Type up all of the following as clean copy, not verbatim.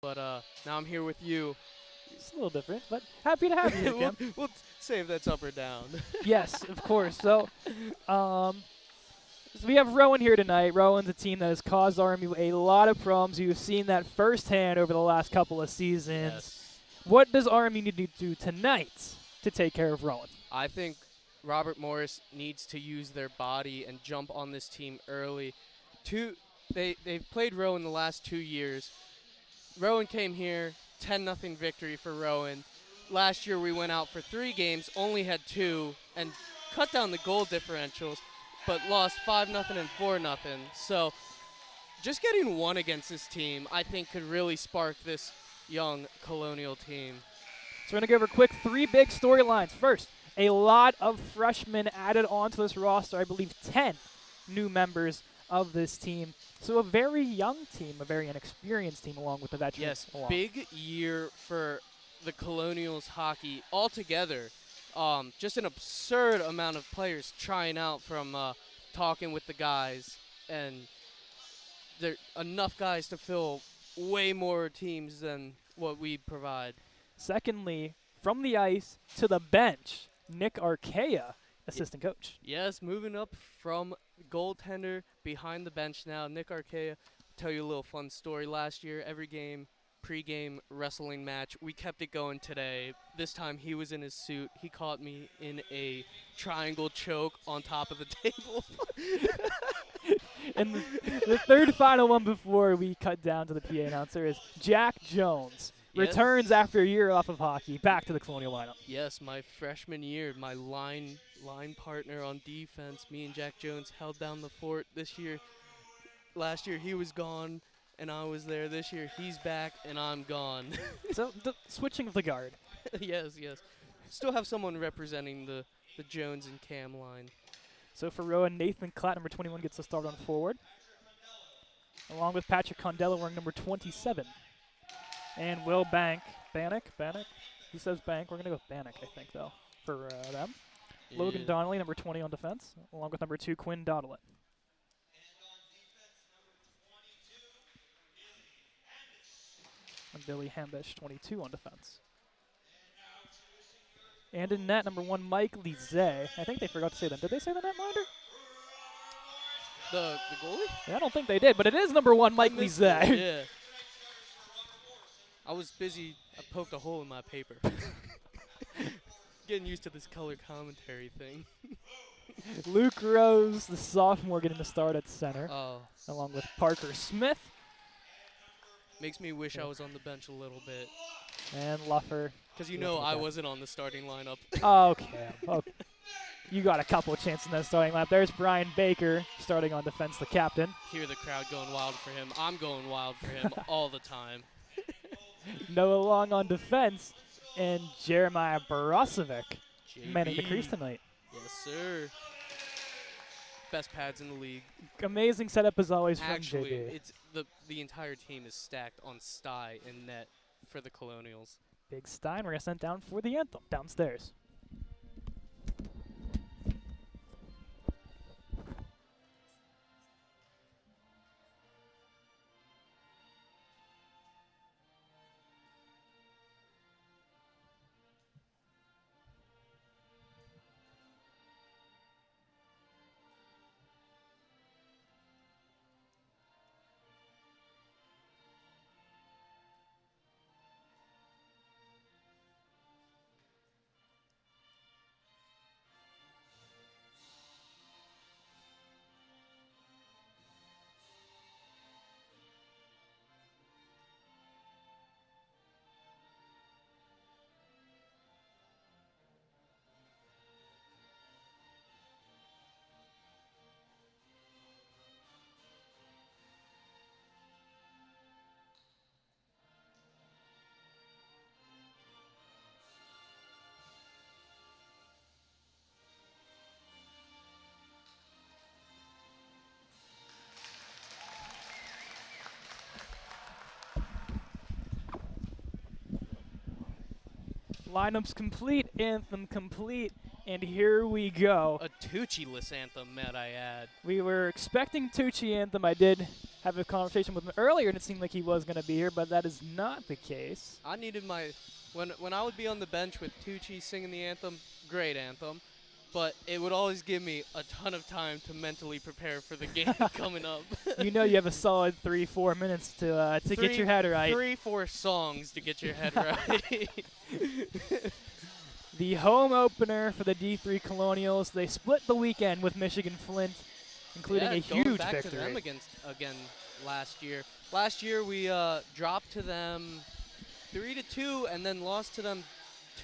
But now I'm here with you. It's a little different, but happy to have you here, we'll, Cam. we'll save that's up or down. Yes, of course. Um, so we have Rowan here tonight. Rowan's a team that has caused RMU a lot of problems. You've seen that firsthand over the last couple of seasons. Yes. What does RMU need to do tonight to take care of Rowan? I think Robert Morris needs to use their body and jump on this team early. They've played Rowan the last 2 years. Rowan came here, 10-0 victory for Rowan. Last year we went out for 3 games, only had 2, and cut down the goal differentials, but lost 5-0 and 4-0. So just getting one against this team, I think, could really spark this young Colonial team. So we're going to go over quick 3 big storylines. First, a lot of freshmen added onto this roster. I believe 10 new members of this team. So a very young team, a very inexperienced team along with the veterans. Yes, big year for the Colonials hockey altogether. Just an absurd amount of players trying out from talking with the guys, and there are enough guys to fill way more teams than what we provide. Secondly, from the ice to the bench, Nick Archaea, assistant coach. Yes, moving up from goaltender behind the bench now. Nick Archaea, tell you a little fun story. Last year, every game, pregame wrestling match, we kept it going today. This time he was in his suit. He caught me in a triangle choke on top of the table. And the third final one before we cut down to the PA announcer is Jack Jones. Yes. Returns after a year off of hockey, back to the Colonial lineup. Yes, my freshman year, my line partner on defense, me and Jack Jones held down the fort this year. Last year he was gone and I was there. This year he's back and I'm gone. So switching of the guard. Yes. Still have someone representing the Jones and Cam line. So for Rowan, Nathan Klatt, number 21, gets the start on forward, along with Patrick Condello wearing number 27. And Will Bannock. He says Bank. We're going to go with Bannock, I think, though, for them. Yeah. Logan Donnelly, number 20 on defense, along with number 2, Quinn Donnelly. And Billy Hambish, 22 on defense. And in net, number 1, Mike Lizet. I think they forgot to say that. Did they say the netminder? The goalie? Yeah, I don't think they did, but it is number 1, Mike Lizet. Yeah. I was busy. I poked a hole in my paper. Getting used to this color commentary thing. Luke Rose, the sophomore, getting the start at center, along with Parker Smith. Makes me wish I was on the bench a little bit. And Luffer. Because you know I wasn't on the starting lineup. Okay. You got a couple of chances in that starting lineup. There's Brian Baker starting on defense, the captain. Hear the crowd going wild for him. I'm going wild for him all the time. Noah Long on defense, and Jeremiah Barasovic manning the crease tonight. Yes, sir. Best pads in the league. Amazing setup as always from Actually, JB. it's the entire team is stacked on Sty and net for the Colonials. Big Stein, we're going to send down for the anthem downstairs. Lineup's complete, anthem complete, and here we go. A Tucci-less anthem, might I add. We were expecting Tucci anthem. I did have a conversation with him earlier, and it seemed like he was going to be here, but that is not the case. I needed my when I would be on the bench with Tucci singing the anthem, great anthem, but it would always give me a ton of time to mentally prepare for the game coming up. You know you have a solid 3-4 minutes to get your head right. 3-4 songs to get your head right. The home opener for the D3 Colonials. They split the weekend with Michigan Flint, including a going huge back victory. to them again last year. Last year we dropped to them 3-2 and then lost to them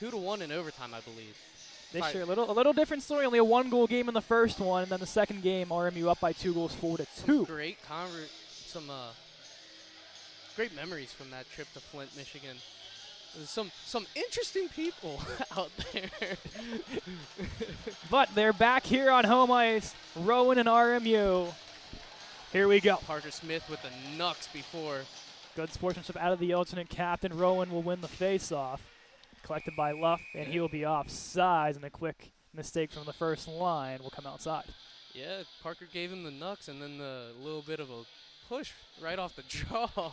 2-1 in overtime, I believe. This year, a little different story. Only a 1-goal game in the first one, and then the second game, RMU up by 2 goals, 4-2. Some great memories from that trip to Flint, Michigan. There's some interesting people out there. But they're back here on home ice. Rowan and RMU. Here we go. Parker Smith with the knucks before. Good sportsmanship out of the alternate captain. Rowan will win the face-off. Collected by Luff, and he will be offsides, and a quick mistake from the first line will come outside. Yeah, Parker gave him the knucks and then the little bit of a push right off the jaw.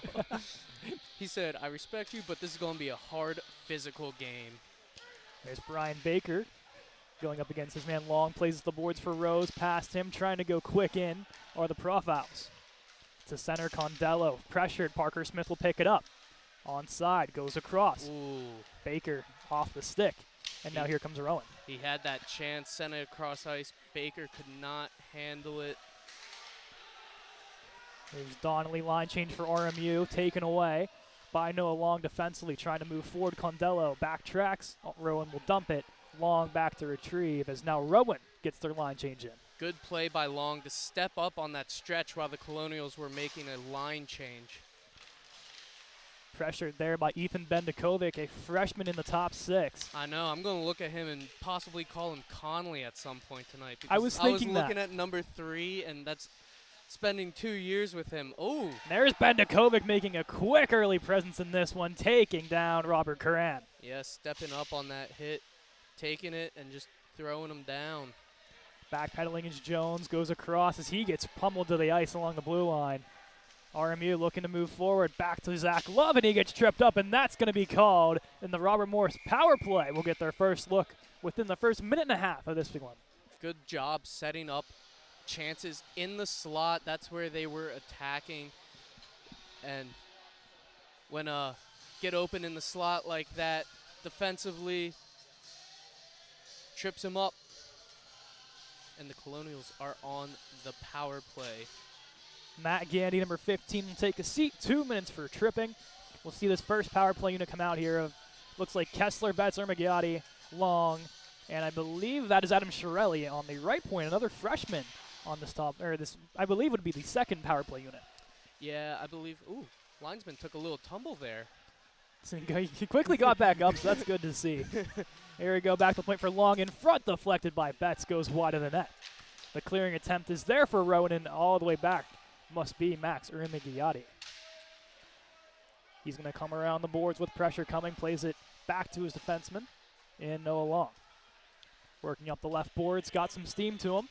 He said, I respect you, but this is going to be a hard physical game. There's Brian Baker going up against his man Long, plays the boards for Rose, past him, trying to go quick in, are the Profouts. To center, Condello, pressured, Parker Smith will pick it up. Onside, goes across. Ooh. Baker off the stick, and now here comes Rowan. He had that chance, sent it across ice. Baker could not handle it. There's Donnelly, line change for RMU, taken away by Noah Long defensively, trying to move forward. Condello backtracks. Rowan will dump it. Long back to retrieve as now Rowan gets their line change in. Good play by Long to step up on that stretch while the Colonials were making a line change. Pressured there by Ethan Bendakovic, a freshman in the top 6. I know. I'm going to look at him and possibly call him Conley at some point tonight. I was thinking that. Looking at number 3, and that's spending 2 years with him. Oh, there's Bendakovic making a quick early presence in this one, taking down Robert Curran. Yeah, stepping up on that hit, taking it, and just throwing him down. Backpedaling as Jones goes across as he gets pummeled to the ice along the blue line. RMU looking to move forward, back to Zach Love, and he gets tripped up, and that's going to be called. And the Robert Morris power play will get their first look within the first minute and a half of this big one. Good job setting up chances in the slot. That's where they were attacking. And when get open in the slot like that, defensively, trips him up. And the Colonials are on the power play. Matt Gandy, number 15, will take a seat. 2 minutes for tripping. We'll see this first power play unit come out here. Looks like Kessler, Betts, Ermagiotti, Long, and I believe that is Adam Shirelli on the right point, another freshman on this top, or this, I believe, would be the second power play unit. Yeah, I believe. Ooh, linesman took a little tumble there. So he quickly got back up, so that's good to see. Here we go, back to the point for Long in front, deflected by Betts, goes wide of the net. The clearing attempt is there for Rowan, and all the way back must be Max Ermagiotti. He's going to come around the boards with pressure coming, plays it back to his defenseman in Noah Long. Working up the left boards, got some steam to him,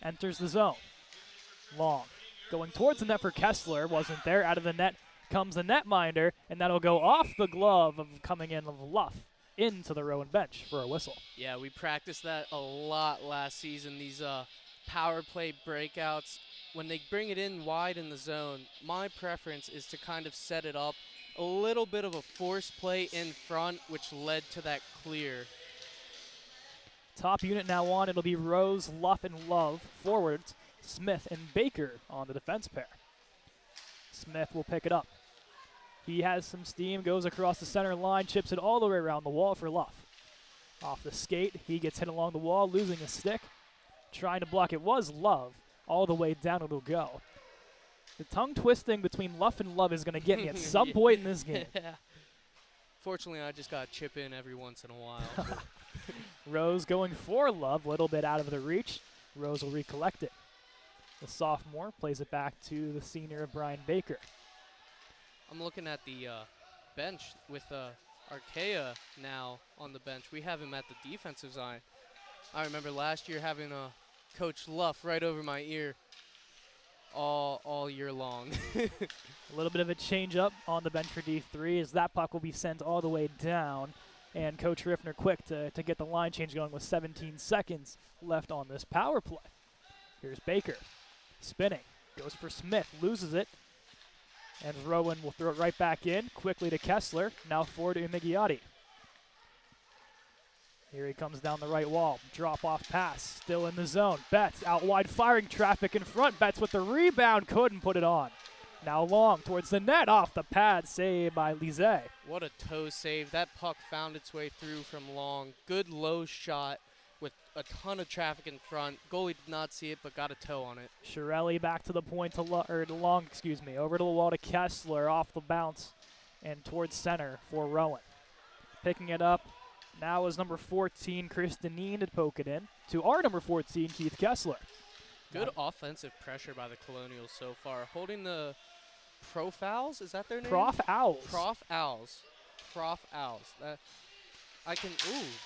enters the zone. Long going towards the net for Kessler, wasn't there, out of the net comes the netminder, and that'll go off the glove of coming in of Luff into the Rowan bench for a whistle. Yeah, we practiced that a lot last season, these power play breakouts. When they bring it in wide in the zone, my preference is to kind of set it up. A little bit of a force play in front, which led to that clear. Top unit now on, it'll be Rose, Luff, and Love. Forwards, Smith and Baker on the defense pair. Smith will pick it up. He has some steam, goes across the center line, chips it all the way around the wall for Luff. Off the skate, he gets hit along the wall, losing a stick. Trying to block it was Love. All the way down it'll go. The tongue twisting between Luff and Love is going to get me at some point in this game. Yeah. Fortunately, I just got to chip in every once in a while. Rose going for Love, a little bit out of the reach. Rose will recollect it. The sophomore plays it back to the senior, Brian Baker. I'm looking at the bench with Archaea now on the bench. We have him at the defensive side. I remember last year having Coach Luff right over my ear all year long. A little bit of a change up on the bench for D3 as that puck will be sent all the way down. And Coach Riffner quick to get the line change going with 17 seconds left on this power play. Here's Baker spinning, goes for Smith, loses it. And Rowan will throw it right back in, quickly to Kessler, now forward to Imigiotti. Here he comes down the right wall, drop-off pass, still in the zone. Betts out wide, firing traffic in front. Betts with the rebound, couldn't put it on. Now Long towards the net, off the pad, saved by Lizet. What a toe save. That puck found its way through from Long. Good low shot with a ton of traffic in front. Goalie did not see it, but got a toe on it. Shirelli back to the point to Long, over to the wall to Kessler, off the bounce, and towards center for Rowan. Picking it up now is number 14, Chris Deneen, to poke it in to our number 14, Keith Kessler. Good offensive pressure by the Colonials so far. Holding the Prof Owls, is that their name? Prof Owls. Prof Owls. Prof Owls.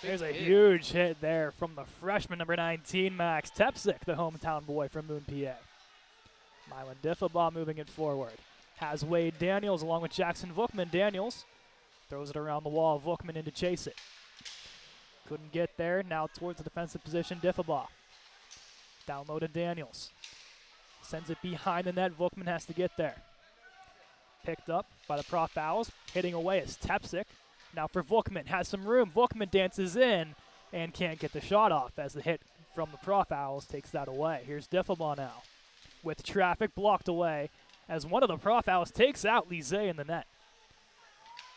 There's a huge hit there from the freshman, number 19, Max Tepsik, the hometown boy from Moon, PA. Mylan Diffabaugh moving it forward. Has Wade Daniels along with Jackson Vookman. Daniels throws it around the wall. Vookman in to chase it. Couldn't get there. Now towards the defensive position, Diffabaugh. Down low to Daniels. Sends it behind the net. Vookman has to get there. Picked up by the Prof Owls. Hitting away is Tepsik. Now for Vookman. Has some room. Vookman dances in and can't get the shot off as the hit from the Prof Owls takes that away. Here's Diffabaugh now with traffic blocked away as one of the Prof Owls takes out Lizet in the net.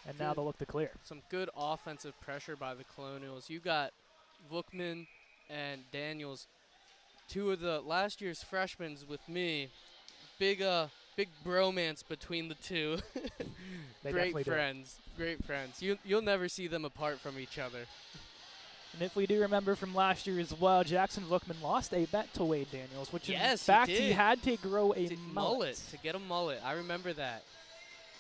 And now they'll look to clear. Some good offensive pressure by the Colonials. You got Vookman and Daniels, two of the last year's freshmen with me. Big bromance between the two. Great friends. Great friends. You'll never see them apart from each other. And if we do remember from last year as well, Jackson Vookman lost a bet to Wade Daniels, which yes, in fact he had to grow a mullet. To get a mullet. I remember that.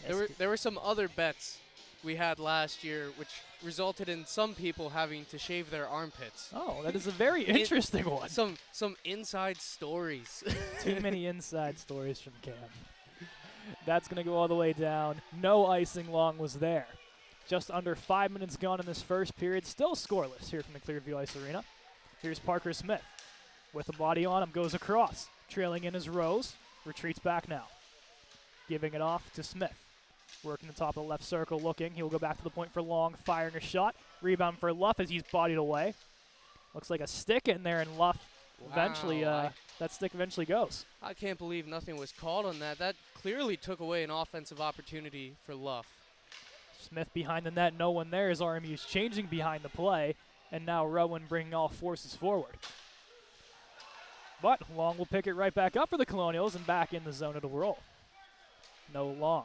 Yes, There were some other bets we had last year, which resulted in some people having to shave their armpits. Oh, that is a very interesting one. Some inside stories. Too many inside stories from Cam. That's going to go all the way down. No icing. Long was there. Just under 5 minutes gone in this first period. Still scoreless here from the Clearview Ice Arena. Here's Parker Smith with a body on him. Goes across. Trailing in his Rose. Retreats back now. Giving it off to Smith. Working the top of the left circle, looking. He'll go back to the point for Long, firing a shot. Rebound for Luff as he's bodied away. Looks like a stick in there, and Luff eventually, that stick eventually goes. I can't believe nothing was called on that. That clearly took away an offensive opportunity for Luff. Smith behind the net, no one there as RMU's changing behind the play, and now Rowan bringing all forces forward. But Long will pick it right back up for the Colonials and back in the zone of the roll. No Long.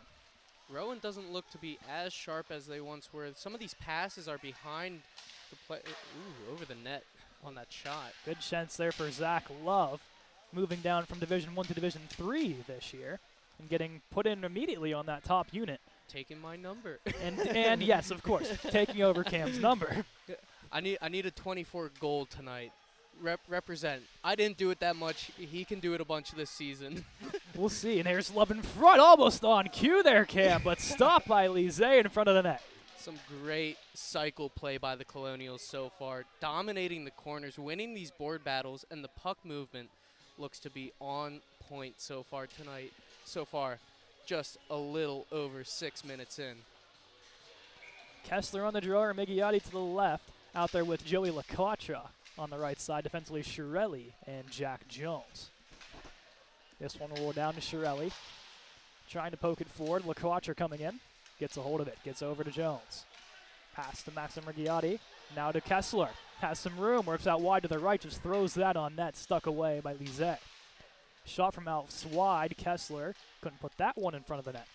Rowan doesn't look to be as sharp as they once were. Some of these passes are behind the play. Ooh, over the net on that shot. Good chance there for Zach Love, moving down from Division I to Division III this year and getting put in immediately on that top unit. Taking my number. And yes, of course, taking over Cam's number. I need a 24 goal tonight. Represent. I didn't do it that much. He can do it a bunch this season. We'll see. And here's Love in front, almost on cue there, Cam, but stopped by Lizet in front of the net. Some great cycle play by the Colonials so far, dominating the corners, winning these board battles, and the puck movement looks to be on point so far tonight. So far, just a little over 6 minutes in. Kessler on the drawer, Migiotti to the left, out there with Joey LaCotra. On the right side, defensively, Shirelli and Jack Jones. This one will roll down to Shirelli. Trying to poke it forward. LaCoatra coming in. Gets a hold of it. Gets over to Jones. Pass to Maxim Rigiotti. Now to Kessler. Has some room. Works out wide to the right. Just throws that on net. Stuck away by Lizet. Shot from out wide. Kessler couldn't put that one in front of the net.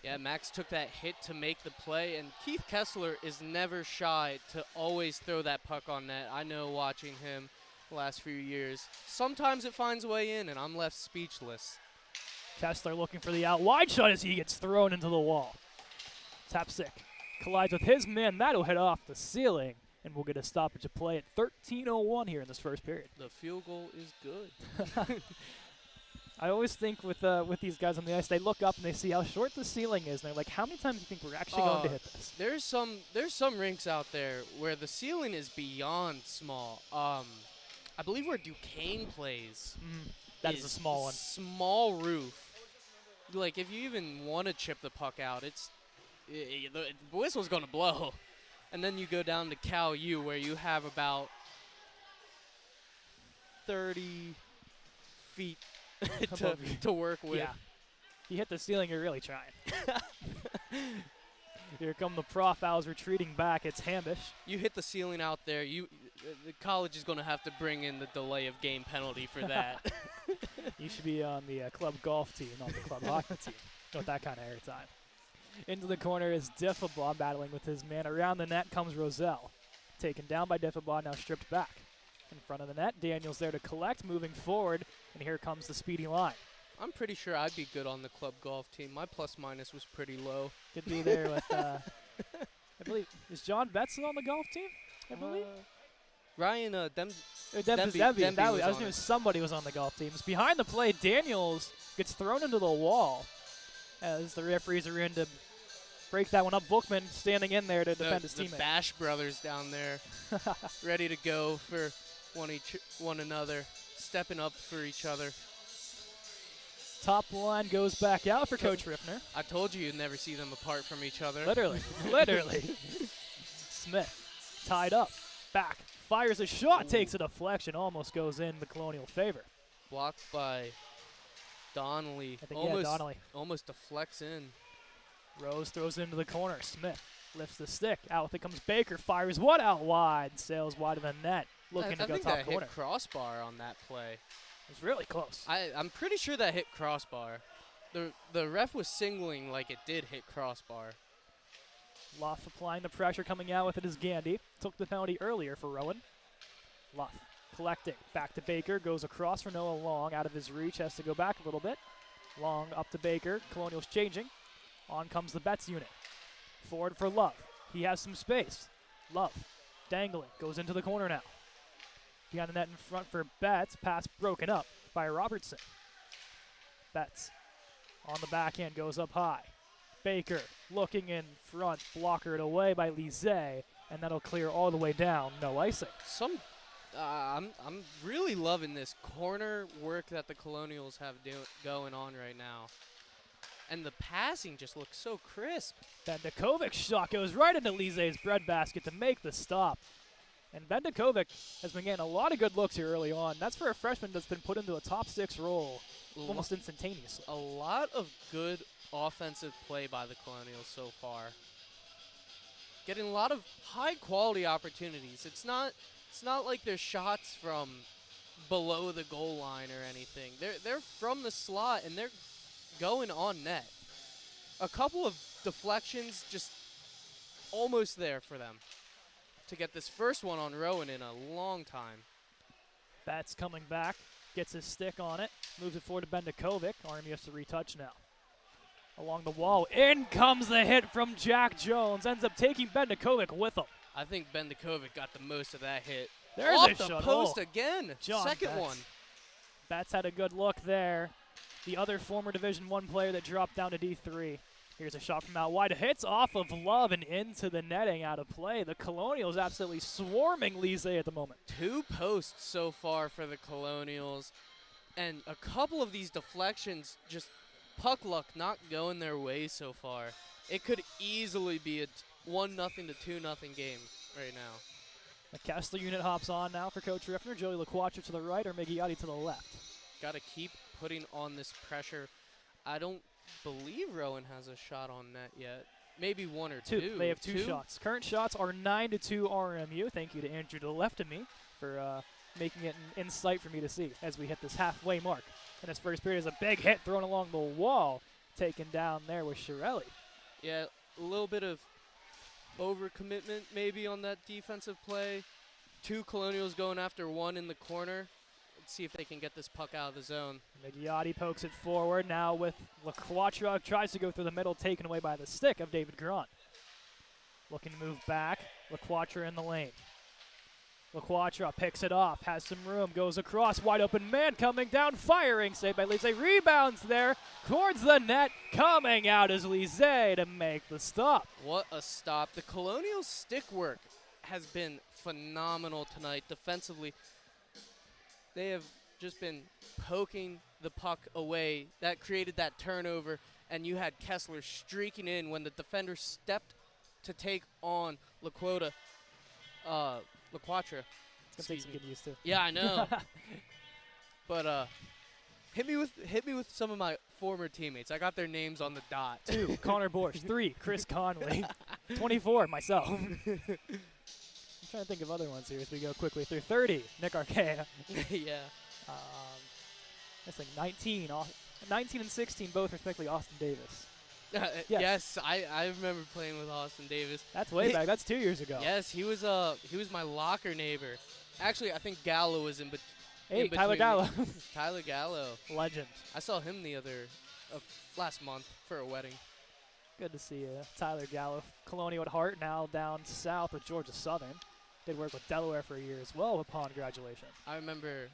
Yeah, Max took that hit to make the play, and Keith Kessler is never shy to always throw that puck on net. I know watching him the last few years. Sometimes it finds a way in, and I'm left speechless. Kessler looking for the out wide shot as he gets thrown into the wall. Tepsik collides with his man. That'll hit off the ceiling, and we'll get a stoppage of play at 13:01 here in this first period. The field goal is good. I always think with these guys on the ice, they look up and they see how short the ceiling is, and they're like, how many times do you think we're actually going to hit this? There's some rinks out there where the ceiling is beyond small. I believe where Duquesne plays. That is a small one. Small roof. Like, if you even want to chip the puck out, the whistle's going to blow. And then you go down to Cal U where you have about 30 feet to work with. Yeah. You hit the ceiling, you're really trying. Here come the Prof Owls retreating back. It's Hambish. You hit the ceiling out there. The college is going to have to bring in the delay of game penalty for that. You should be on the club golf team, not the club hockey team, with that kind of airtime. Into the corner is Diffablaw battling with his man. Around the net comes Roselle. Taken down by Diffablaw, now stripped back. In front of the net, Daniels there to collect, moving forward, and here comes the speedy line. I'm pretty sure I'd be good on the club golf team. My plus-minus was pretty low. Could be there with, I believe, is John Betson on the golf team, I believe? Ryan Demby. I was knew somebody was on the golf team. It's behind the play. Daniels gets thrown into the wall as the referees are in to break that one up. Bookman standing in there to defend his teammate. The Bash brothers down there, ready to go for one another, stepping up for each other. Top line goes back out for Coach Riffner. I told you you'd never see them apart from each other. Literally. Smith tied up, back, fires a shot, takes a deflection, almost goes in the Colonial favor. Blocked by Donnelly. I think, Donnelly. Almost deflects in. Rose throws it into the corner. Smith lifts the stick. Out with it comes Baker. Fires one out wide. Sails wide of the net. Looking to go top corner. I think that hit crossbar on that play. It was really close. I'm pretty sure that hit crossbar. The ref was signaling like it did hit crossbar. Luff applying the pressure, coming out with it is Gandy. Took the penalty earlier for Rowan. Luff collecting. Back to Baker. Goes across for Noah Long. Out of his reach. Has to go back a little bit. Long up to Baker. Colonial's changing. On comes the Betts unit. Forward for Love. He has some space. Love dangling. Goes into the corner now. Behind the net in front for Betts. Pass broken up by Robertson. Betts on the backhand goes up high. Baker looking in front. Blockered away by Lizet. And that'll clear all the way down. No icing. I'm really loving this corner work that the Colonials have going on right now. And the passing just looks so crisp. Bendakovic's shot goes right into Lizet's breadbasket to make the stop. And Bendakovic has been getting a lot of good looks here early on. That's for a freshman that's been put into a top 6 role almost instantaneously. A lot of good offensive play by the Colonials so far. Getting a lot of high-quality opportunities. It's not like they're shots from below the goal line or anything. They're from the slot, and they're going on net. A couple of deflections just almost there for them to get this first one on Rowan in a long time. Betts coming back, gets his stick on it, moves it forward to Bendakovic. RMU has to retouch now. Along the wall, in comes the hit from Jack Jones. Ends up taking Bendakovic with him. I think Bendakovic got the most of that hit. There's off a the shot. post again. John Second Betts. one. Betts had a good look there. The other former Division I player that dropped down to D3. Here's a shot from out wide. Hits off of Love and into the netting, out of play. The Colonials absolutely swarming Lizet at the moment. 2 posts so far for the Colonials. And a couple of these deflections, just puck luck not going their way so far. It could easily be a 1-0 to 2-0 game right now. The Kessler unit hops on now for Coach Riffner. Joey LaQuacha to the right or Migliotti to the left. Got to keep putting on this pressure. I don't believe Rowan has a shot on net yet. Maybe 1 or 2. They have 2 shots. Current shots are 9-2 RMU. Thank you to Andrew to the left of me for making it in sight for me to see as we hit this halfway mark. And this first period is a big hit thrown along the wall. Taken down there with Shirelli. Yeah, a little bit of overcommitment maybe on that defensive play. 2 Colonials going after 1 in the corner. Let's see if they can get this puck out of the zone. Migliotti pokes it forward now with LaQuacha. Tries to go through the middle, taken away by the stick of David Grant. Looking to move back. LaQuatra in the lane. LaQuatra picks it off, has some room, goes across, wide open man coming down, firing, saved by Lise, rebounds there, towards the net, coming out is Lise to make the stop. What a stop. The Colonial stick work has been phenomenal tonight defensively. They have just been poking the puck away. That created that turnover, and you had Kessler streaking in when the defender stepped to take on LaQuatra. It's going to take some getting used to. Yeah, I know. But hit me with some of my former teammates. I got their names on the dot. 2, Connor Borsch. 3, Chris Conley. 24, myself. I'm trying to think of other ones here as we go quickly through. 30, Nick Archaea. Yeah. That's like 19 and 16, both respectively Austin Davis. Yes, I remember playing with Austin Davis. That's way back. That's 2 years ago. Yes, he was my locker neighbor. Actually, I think Gallo was in between. Hey, Tyler Gallo. Tyler Gallo. Legend. I saw him last month for a wedding. Good to see Tyler Gallo. Colonial at heart, now down south with Georgia Southern. Did work with Delaware for a year as well upon graduation. I remember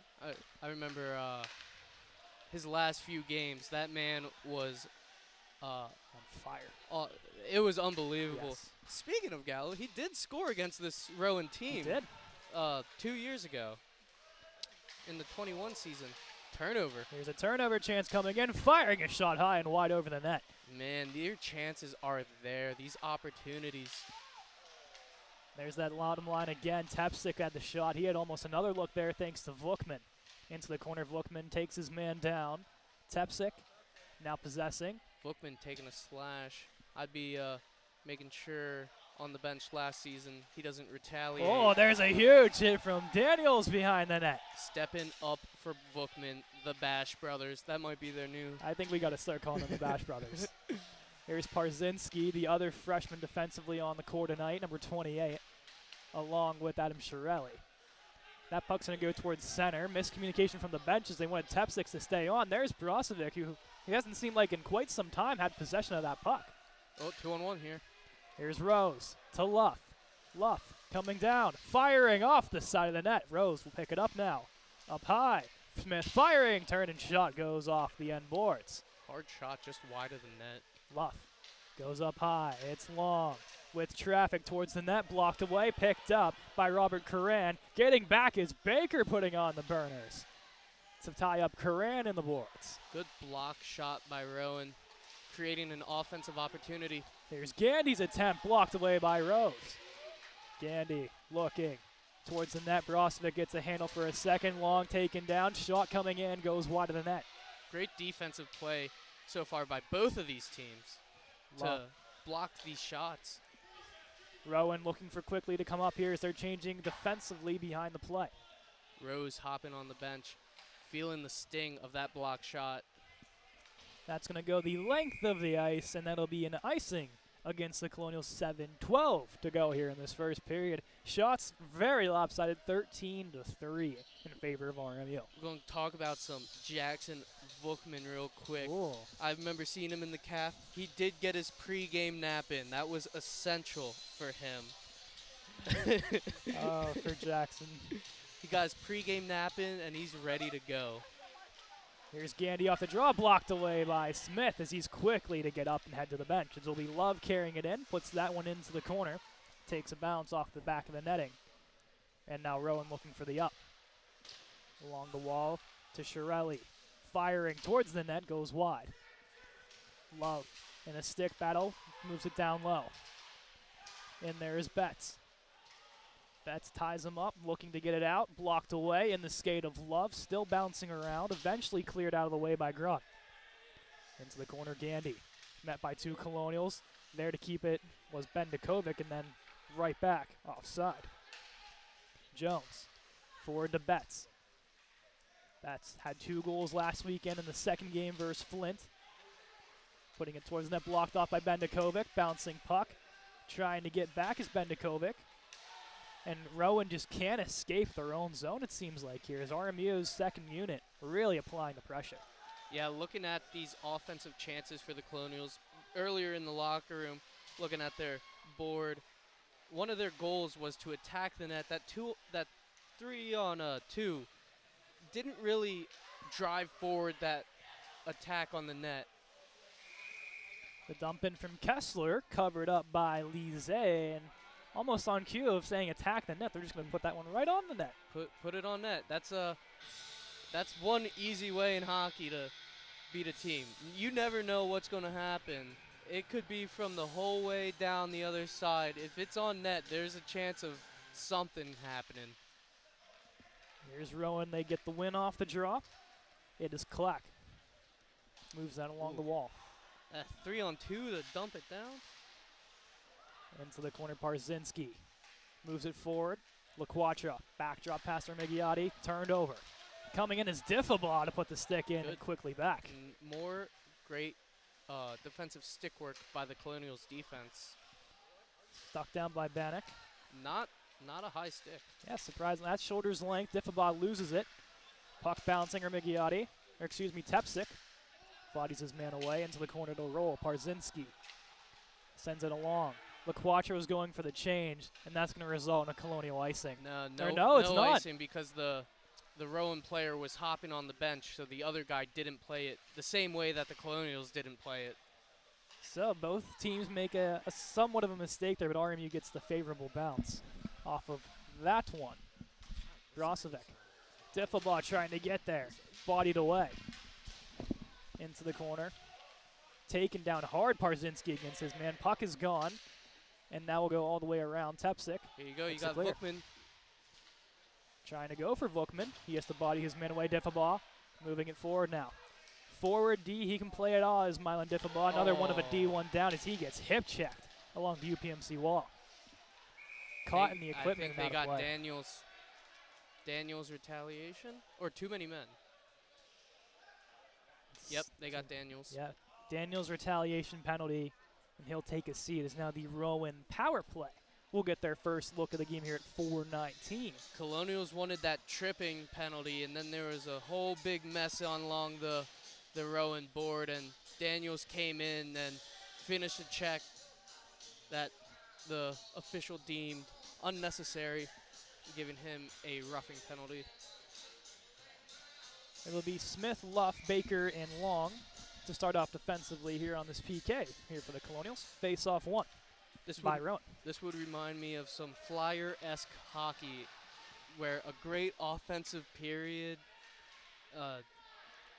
his last few games. That man was on fire. It was unbelievable. Yes. Speaking of Gallo, he did score against this Rowan team. He did. 2 years ago in the 21 season. Turnover. Here's a turnover chance coming in, firing a shot high and wide over the net. Man, their chances are there. These opportunities. There's that bottom line again. Tepsic had the shot. He had almost another look there thanks to Vukman. Into the corner, Vukman takes his man down. Tepsic now possessing. Vukman taking a slash. I'd be making sure on the bench last season he doesn't retaliate. Oh, there's a huge hit from Daniels behind the net. Stepping up for Vukman, the Bash Brothers. That might be their new. I think we got to start calling them the Bash Brothers. Here's Parzinski, the other freshman defensively on the court tonight, number 28, along with Adam Shirelli. That puck's going to go towards center. Miscommunication from the bench as they wanted Tepsic to stay on. There's Brozovic, who he hasn't seemed like in quite some time had possession of that puck. Oh, 2-on-1 here. Here's Rose to Luff. Luff coming down, firing off the side of the net. Rose will pick it up now. Up high. Smith firing, turn and shot goes off the end boards. Hard shot just wide of the net. Luff goes up high. It's long. With traffic towards the net, blocked away, picked up by Robert Curran. Getting back is Baker putting on the burners to tie up Curran in the boards. Good block shot by Rowan, creating an offensive opportunity. Here's Gandy's attempt, blocked away by Rose. Gandy looking towards the net. Brozovic gets a handle for a second. Long taken down. Shot coming in, goes wide of the net. Great defensive play so far by both of these teams to block these shots. Rowan looking for quickly to come up here as they're changing defensively behind the play. Rose hopping on the bench, feeling the sting of that block shot. That's going to go the length of the ice, and that'll be an icing against the Colonials. 7:12 to go here in this first period. Shots very lopsided, 13-3 in favor of RMU. We're going to talk about some Jackson Vukman real quick. Ooh. I remember seeing him in the calf. He did get his pregame nap in. That was essential for him. Oh, for Jackson. He got his pregame nap in, and he's ready to go. Here's Gandy off the draw, blocked away by Smith as he's quickly to get up and head to the bench. It'll be Love carrying it in, puts that one into the corner, takes a bounce off the back of the netting. And now Rowan looking for the up. Along the wall to Shirelli. Firing towards the net, goes wide. Love in a stick battle, moves it down low. And there is Betts. Betts ties him up, looking to get it out, blocked away in the skate of Love, still bouncing around, eventually cleared out of the way by Grunt. Into the corner, Gandy, met by two Colonials. There to keep it was Bendakovic, and then right back, offside. Jones, forward to Betts. Betts had 2 goals last weekend in the second game versus Flint. Putting it towards the net, blocked off by Bendakovic, bouncing puck. Trying to get back is Bendakovic. And Rowan just can't escape their own zone, it seems like, here, as RMU's second unit really applying the pressure. Yeah, looking at these offensive chances for the Colonials earlier in the locker room, looking at their board, one of their goals was to attack the net. That 3-on-2 didn't really drive forward that attack on the net. The dump in from Kessler, covered up by Lise, and almost on cue of saying attack the net, they're just going to put that one right on the net. Put it on net. That's one easy way in hockey to beat a team. You never know what's going to happen. It could be from the whole way down the other side. If it's on net, there's a chance of something happening. Here's Rowan. They get the win off the draw. It is Kleck. Moves that along the wall. 3-on-2 to dump it down. Into the corner, Parzinski. Moves it forward. LaQuatra. Backdrop past Armigiotti. Turned over. Coming in is Diffablaw to put the stick in and quickly back. More great defensive stick work by the Colonials defense. Stuck down by Bannock. Not a high stick. Yeah, surprisingly. That's shoulder's length. Diffablaw loses it. Puck bouncing Armigiotti. Or excuse me, Tepsic. Bodies his man away into the corner to roll. Parzinski sends it along. LaQuatra was going for the change, and that's going to result in a Colonial icing. No, it's not. Icing because the Rowan player was hopping on the bench, so the other guy didn't play it the same way that the Colonials didn't play it. So both teams make a somewhat of a mistake there, but RMU gets the favorable bounce off of that one. Brozovic. Diffablaw trying to get there. Bodied away. Into the corner. Taken down hard, Parzinski against his man. Puck is gone. And now we'll go all the way around Tepsic. Here you go. You got Bookman. Trying to go for Bookman. He has to body his man away. Diffablaw moving it forward now. Forward D, he can play it all as Milan Diffablaw. Another one of a D1 down as he gets hip checked along the UPMC wall. Caught in the equipment. I think they got Daniels retaliation or too many men. Yep, they got Daniels. Yeah, Daniels retaliation penalty, and he'll take a seat. It's now the Rowan power play. We'll get their first look of the game here at 4:19. Colonials wanted that tripping penalty, and then there was a whole big mess along the Rowan board, and Daniels came in and finished a check that the official deemed unnecessary, giving him a roughing penalty. It'll be Smith, Luff, Baker, and Long to start off defensively here on this PK here for the Colonials. Face-off one by Rowan. This would remind me of some Flyer-esque hockey where a great offensive period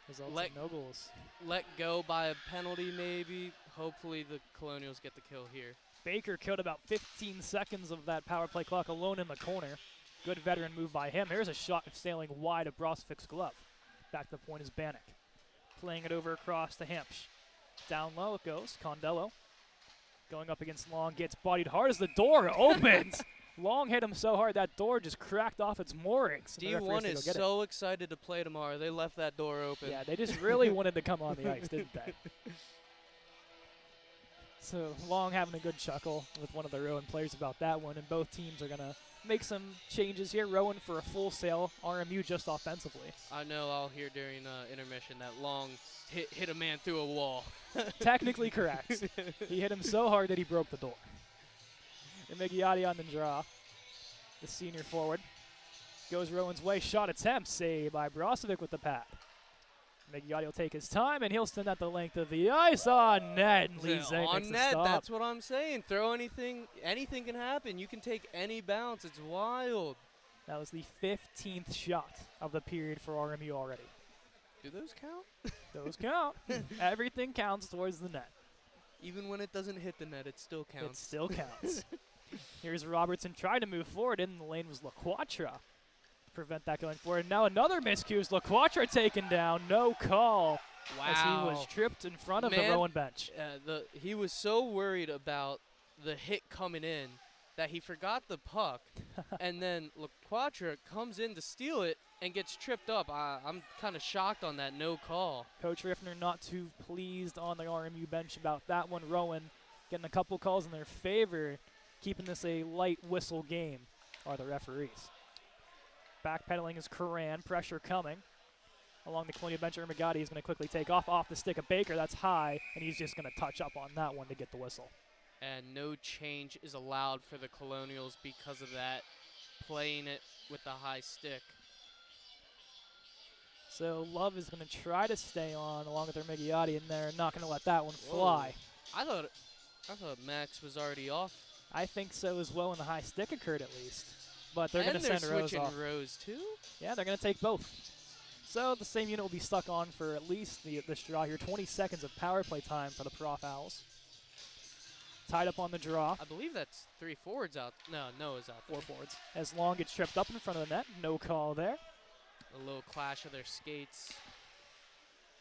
results in no goals. Let go by a penalty maybe. Hopefully the Colonials get the kill here. Baker killed about 15 seconds of that power play clock alone in the corner. Good veteran move by him. Here's a shot sailing wide of Brozovic's glove. Back to the point is Bannock. Playing it over across to Hempsch. Down low it goes. Condello going up against Long. Gets bodied hard as the door opens. Long hit him so hard that door just cracked off its moorings. D1 is so excited to play tomorrow. They left that door open. Yeah, they just really wanted to come on the ice, didn't they? So Long having a good chuckle with one of the Rowan players about that one, and both teams are going to make some changes here. Rowan for a full sail, RMU just offensively. I know I'll hear during intermission that Long hit a man through a wall. Technically correct. He hit him so hard that he broke the door. And Migiotti on the draw. The senior forward. Goes Rowan's way. Shot attempt. Saved by Brozovic with the pad. Migiotti will take his time, and he'll send that the length of the ice on net. And Lise on net, that's what I'm saying. Throw anything can happen. You can take any bounce. It's wild. That was the 15th shot of the period for RMU already. Do those count? Those count. Everything counts towards the net. Even when it doesn't hit the net, it still counts. It still counts. Here's Robertson trying to move forward. In the lane was LaQuatra. Prevent that going forward. Now another miscue. LaQuatra taken down. No call. Wow. As he was tripped in front of the Rowan bench. He was so worried about the hit coming in that he forgot the puck. And then LaQuatra comes in to steal it and gets tripped up. I'm kind of shocked on that no call. Coach Riffner not too pleased on the RMU bench about that one. Rowan getting a couple calls in their favor, keeping this a light whistle game are the referees. Backpedaling is Curran, pressure coming. Along the Colonial bench, Ermagati is going to quickly take off the stick of Baker. That's high, and he's just going to touch up on that one to get the whistle. and no change is allowed for the Colonials because of that, playing it with the high stick. So Love is going to try to stay on along with Ermigiotti, and they're not going to let that one fly. I thought Max was already off. I think so as well when the high stick occurred at least. But they're going to send Rose off. Switching Rose too? Yeah, they're going to take both. So the same unit will be stuck on for at least this draw here. 20 seconds of power play time for the Prof Owls. Tied up on the draw. I believe that's 3 forwards out. No, Noah's out. 4 forwards. As Long gets tripped up in front of the net. No call there. A little clash of their skates.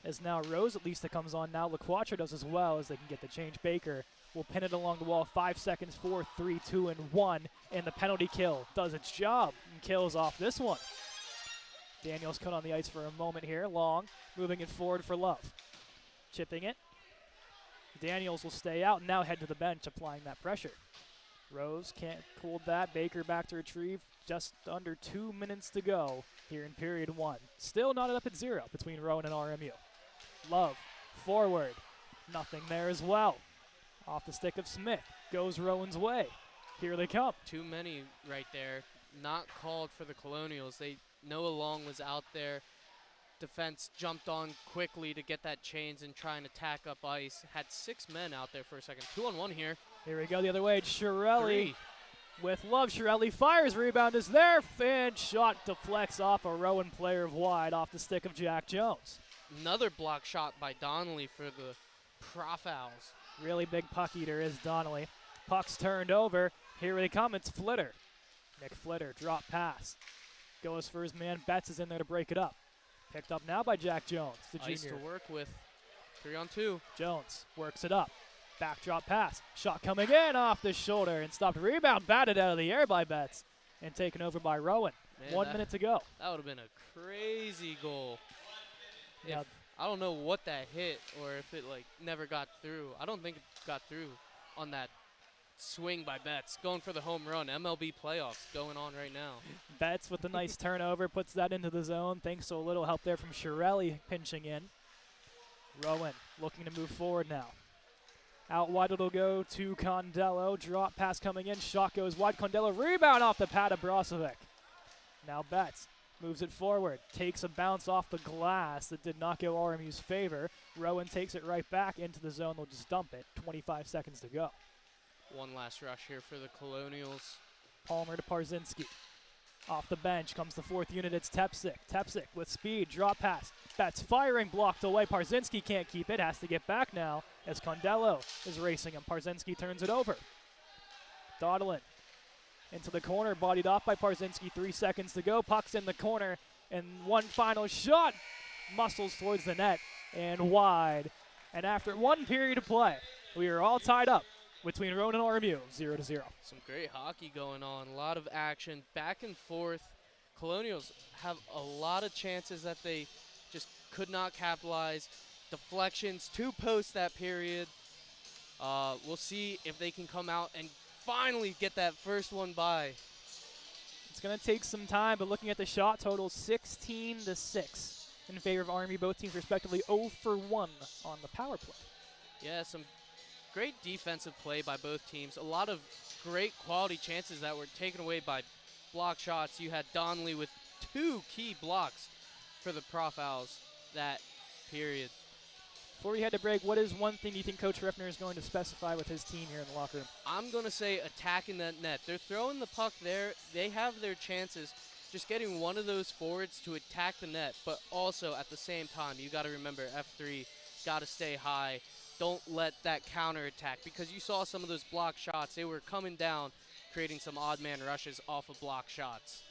As now Rose at least that comes on. Now LaQuatra does as well as they can get the change. Baker will pin it along the wall. 5 seconds, 4, 3, 2, and 1. And the penalty kill does its job and kills off this one. Daniels cut on the ice for a moment here. Long moving it forward for Love. Chipping it. Daniels will stay out and now head to the bench, applying that pressure. Rose can't hold that. Baker back to retrieve. Just under 2 minutes to go here in period 1. Still not up at 0 between Rowan and RMU. Love forward. Nothing there as well. Off the stick of Smith. Goes Rowan's way. Here they come. Too many right there. Not called for the Colonials. Noah Long was out there. Defense jumped on quickly to get that change and try and attack up ice. Had 6 men out there for a second. 2-on-1 here. Here we go the other way. Chiarelli with Love. Chiarelli fires. Rebound is there. And shot deflects off a Rowan player wide off the stick of Jack Jones. Another block shot by Donnelly for the Prof Owls. Really big puck eater is Donnelly. Puck's turned over. Here they come. It's Flitter. Nick Flitter. Drop pass. Goes for his man. Betts is in there to break it up. Picked up now by Jack Jones, the Ice junior. to work with. 3-on-2. Jones works it up. Backdrop pass. Shot coming in off the shoulder and stopped. Rebound batted out of the air by Betts and taken over by Rowan. Man, 1 minute to go. That would have been a crazy goal. Yeah. I don't know what that hit or if it never got through. I don't think it got through on that swing by Betts. Going for the home run. MLB playoffs going on right now. Betts with a nice turnover puts that into the zone. Thanks to a little help there from Chiarelli pinching in. Rowan looking to move forward now. Out wide it'll go to Condello. Drop pass coming in. Shot goes wide. Condello rebound off the pad of Brozovic. Now Betts moves it forward. Takes a bounce off the glass that did not go RMU's favor. Rowan takes it right back into the zone. They'll just dump it. 25 seconds to go. One last rush here for the Colonials. Palmer to Parzinski. Off the bench comes the 4th unit. It's Tepsik. Tepsik with speed. Drop pass. Betts firing. Blocked away. Parzinski can't keep it. Has to get back now as Condello is racing him. Parzinski turns it over. Dodlin into the corner. Bodied off by Parzinski. 3 seconds to go. Puck's in the corner. And one final shot. Muscles towards the net and wide. And after 1 period of play, we are all tied up between Rowan and RMU, 0-0. Some great hockey going on. A lot of action, back and forth. Colonials have a lot of chances that they just could not capitalize. Deflections, 2 posts that period. We'll see if they can come out and finally get that first one by. It's going to take some time, but looking at the shot total, 16-6 in favor of RMU. Both teams respectively 0 for 1 on the power play. Yeah, some great defensive play by both teams. A lot of great quality chances that were taken away by block shots. You had Donnelly with 2 key blocks for the Prof Owls that period. Before we head to break, what is one thing you think Coach Reffner is going to specify with his team here in the locker room? I'm going to say attacking that net. They're throwing the puck there. They have their chances. Just getting one of those forwards to attack the net, but also at the same time, you got to remember F3, got to stay high. Don't let that counterattack, because you saw some of those block shots. They were coming down, creating some odd man rushes off of block shots.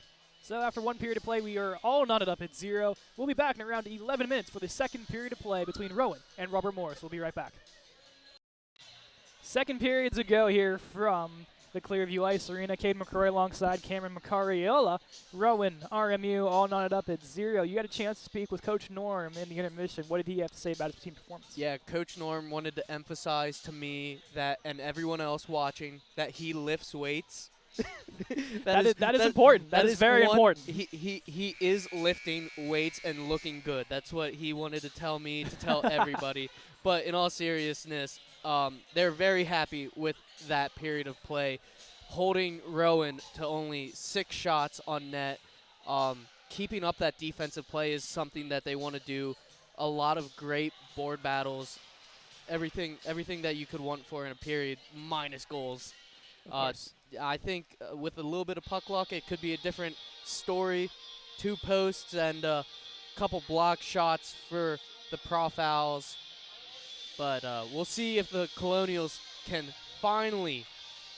So after 1 period of play, we are all knotted up at 0. We'll be back in around 11 minutes for the 2nd period of play between Rowan and Robert Morris. We'll be right back. 2nd period to go here from the Clearview Ice Arena. Cade McCrory alongside Cameron Macariola. Rowan, RMU, all knotted up at 0. You had a chance to speak with Coach Norm in the intermission. What did he have to say about his team performance? Yeah, Coach Norm wanted to emphasize to me that, and everyone else watching, that he lifts weights. That is important. That is very important. He is lifting weights and looking good. That's what he wanted to tell me, to tell everybody. But in all seriousness, they're very happy with that period of play, holding Rowan to only 6 shots on net. Keeping up that defensive play is something that they want to do. A lot of great board battles, everything that you could want for in a period, minus goals. Of course. I think with a little bit of puck luck, it could be a different story. 2 posts and a couple block shots for the Prof Owls. But we'll see if the Colonials can finally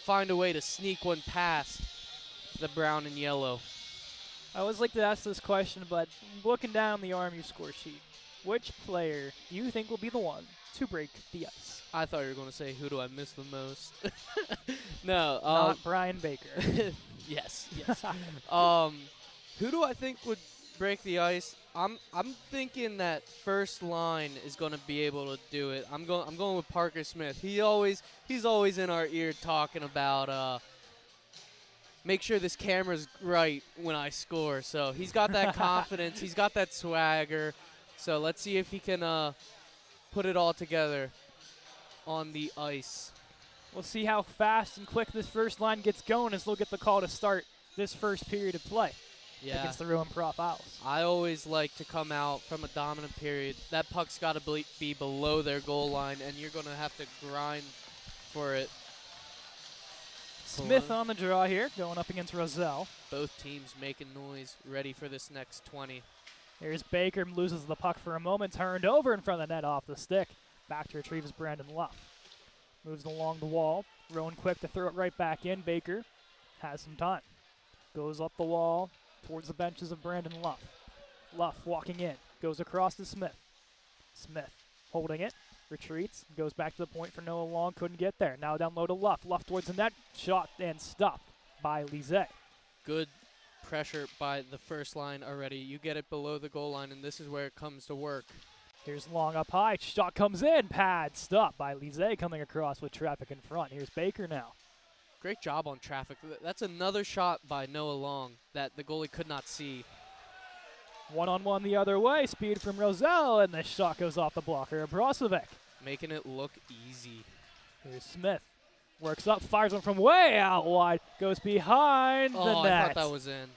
find a way to sneak one past the brown and yellow. I always like to ask this question, but looking down the RMU score sheet, which player do you think will be the one to break the ice? I thought you were going to say, who do I miss the most? No. Not Brian Baker. Yes. Who do I think would break the ice? I'm thinking that first line is going to be able to do it. I'm going with Parker Smith. He's always in our ear talking about make sure this camera's right when I score. So he's got that confidence. He's got that swagger. So let's see if he can put it all together on the ice. We'll see how fast and quick this first line gets going as they'll get the call to start this first period of play against the Rowan Prof Owls. I always like to come out from a dominant period. That puck's got to be below their goal line, and you're going to have to grind for it. Smith on the draw here, going up against Roselle. Both teams making noise, ready for this next 20. Here's Baker, loses the puck for a moment, turned over in front of the net off the stick. Back to retrieve is Brandon Luff. Moves along the wall. Rowan quick to throw it right back in. Baker has some time. Goes up the wall towards the benches of Brandon Luff. Luff walking in. Goes across to Smith. Smith holding it. Retreats. Goes back to the point for Noah Long. Couldn't get there. Now down low to Luff. Luff towards the net. Shot and stopped by Lizet. Good pressure by the first line already. You get it below the goal line, and this is where it comes to work. Here's Long up high. Shot comes in. Pad stopped by Lizet coming across with traffic in front. Here's Baker now. Great job on traffic. That's another shot by Noah Long that the goalie could not see. One-on-one the other way. Speed from Roselle, and the shot goes off the blocker of Brozovic. Making it look easy. Here's Smith. Works up, fires one from way out wide. Goes behind the net. I thought that was in.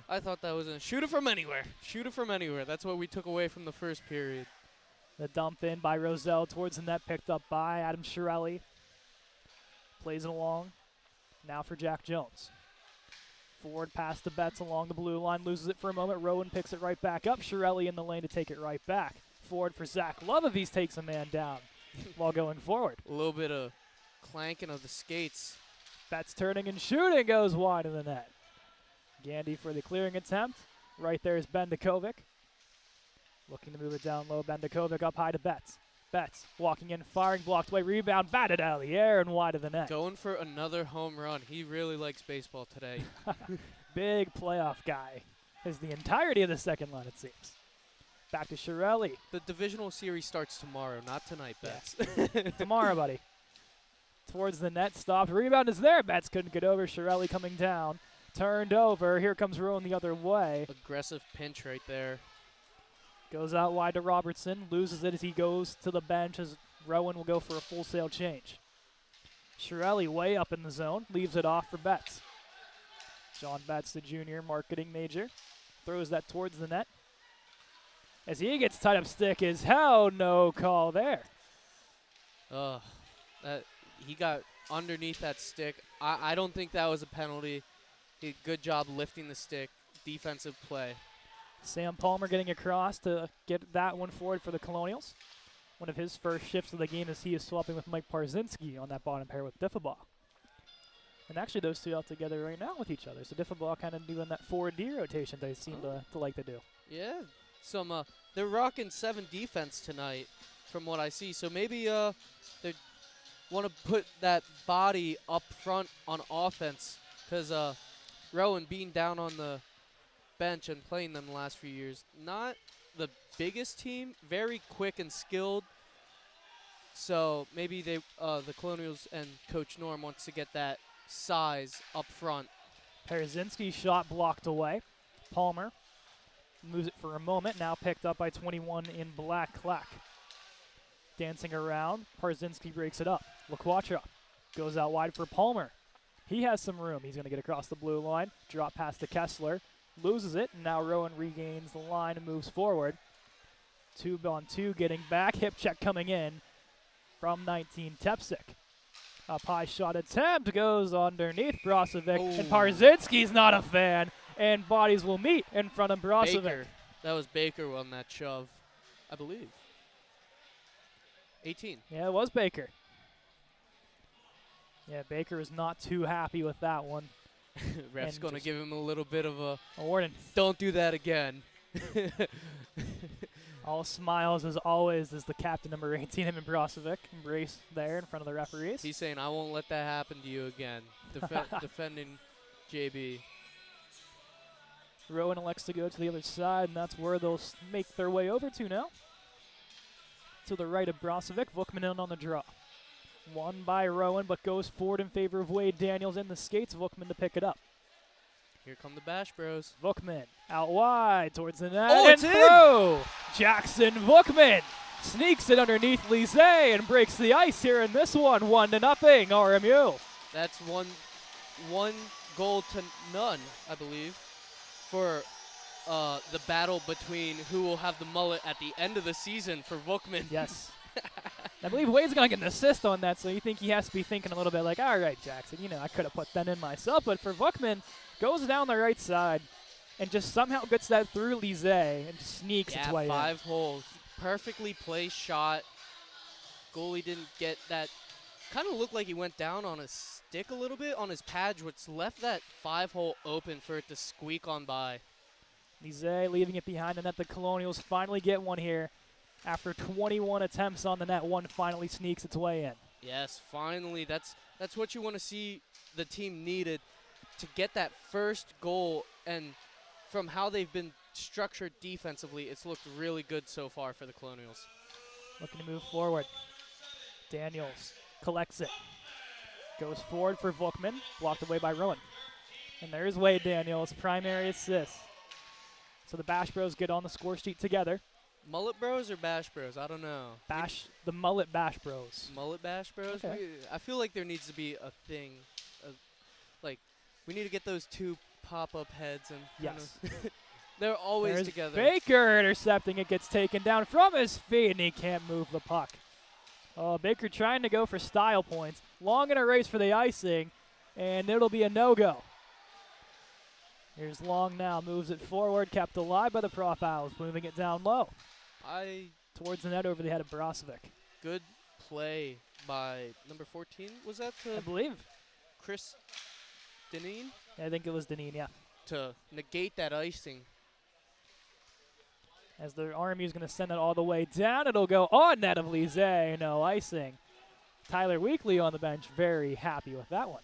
I thought that was in. Shoot it from anywhere. Shoot it from anywhere. That's what we took away from the first period. The dump in by Roselle towards the net, picked up by Adam Shirelli. Plays it along. Now for Jack Jones. Forward past the Betts along the blue line. Loses it for a moment. Rowan picks it right back up. Shirelli in the lane to take it right back. Forward for Zach Lovevies takes a man down while going forward. A little bit of clanking of the skates. Betts turning and shooting, goes wide of the net. Gandy for the clearing attempt. Right there is Bendakovic. Looking to move it down low. Bendakovic up high to Betts. Betts walking in, firing, blocked away, rebound, batted out of the air and wide of the net. Going for another home run. He really likes baseball today. Big playoff guy. Is the entirety of the second line, it seems. Back to Shirelli. The divisional series starts tomorrow, not tonight, Betts. Yeah. Tomorrow, buddy. Towards the net, stopped. Rebound is there. Betts couldn't get over. Shirelli coming down. Turned over. Here comes Rowan the other way. Aggressive pinch right there. Goes out wide to Robertson. Loses it as he goes to the bench as Rowan will go for a full sail change. Shirelli way up in the zone. Leaves it off for Betts. John Betts, the junior marketing major. Throws that towards the net. As he gets tied up stick is hell no call there. He got underneath that stick. I don't think that was a penalty. He did a good job lifting the stick. Defensive play. Sam Palmer getting across to get that one forward for the Colonials. One of his first shifts of the game as he is swapping with Mike Parzinski on that bottom pair with Diffabaugh. And actually those two out together right now with each other. So Diffabaugh kind of doing that 4D rotation they seem to like to do. Yeah, they're rocking 7 defense tonight from what I see. So maybe they want to put that body up front on offense because Rowan being down on the bench and playing them the last few years, not the biggest team, very quick and skilled. So maybe the Colonials and Coach Norm wants to get that size up front. Perzinski's shot blocked away. Palmer moves it for a moment, now picked up by 21 in black clack. Dancing around, Parzinski breaks it up. LaQuatra goes out wide for Palmer. He has some room. He's going to get across the blue line, drop past to Kessler, loses it, and now Rowan regains the line and moves forward. 2-on-2 getting back, hip check coming in from 19 Tepsik. Up high shot attempt goes underneath Brozovic, and Parzinski's not a fan, and bodies will meet in front of Brozovic. Baker. That was Baker on that shove, I believe. 18. Yeah, it was Baker. Yeah, Baker is not too happy with that one. Ref's going to give him a little bit of a warning. Don't do that again. All smiles as always as the captain, number 18, him and Brozovic embrace there in front of the referees. He's saying, I won't let that happen to you again. Defending JB. Rowan elects to go to the other side, and that's where they'll make their way over to now. To the right of Brozovic, Vukman in on the draw. Won by Rowan, but goes forward in favor of Wade Daniels in the skates. Vukman to pick it up. Here come the Bash Bros. Vukman out wide towards the net. Oh, it's in! Jackson Vukman sneaks it underneath Lise and breaks the ice here in this one. 1-0 RMU. That's one goal to none, I believe, for the battle between who will have the mullet at the end of the season for Vukman. Yes. I believe Wade's going to get an assist on that, so you think he has to be thinking a little bit like, all right, Jackson, I could have put that in myself. But for Vukman, goes down the right side and just somehow gets that through Lise and just sneaks its way in. 5 holes. Perfectly placed shot. Goalie didn't get that. Kind of looked like he went down on his stick a little bit on his pad, which left that 5-hole open for it to squeak on by. Lise leaving it behind the net. The Colonials finally get one here. After 21 attempts on the net, one finally sneaks its way in. Yes, finally. That's what you want to see the team needed to get that first goal. And from how they've been structured defensively, it's looked really good so far for the Colonials. Looking to move forward. Daniels collects it. Goes forward for Vukman, blocked away by Rowan. And there's Wade Daniels, primary assist. So the Bash Bros get on the score sheet together. Mullet Bros or Bash Bros? I don't know. The Mullet Bash Bros. Mullet Bash Bros? Okay. I feel like there needs to be a thing. We need to get those two pop-up heads. And yes. They're always There's together. Baker intercepting it, gets taken down from his feet, and he can't move the puck. Oh, Baker trying to go for style points. Long in a race for the icing, and it'll be a no-go. Here's Long now, moves it forward, kept alive by the Profiles, moving it down low. Towards the net over the head of Brozovic. Good play by number 14, was that I believe. Chris Deneen? I think it was Deneen, yeah. To negate that icing. As the RMU is going to send it all the way down, it'll go on net of Lise, no icing. Tyler Weekly on the bench, very happy with that one.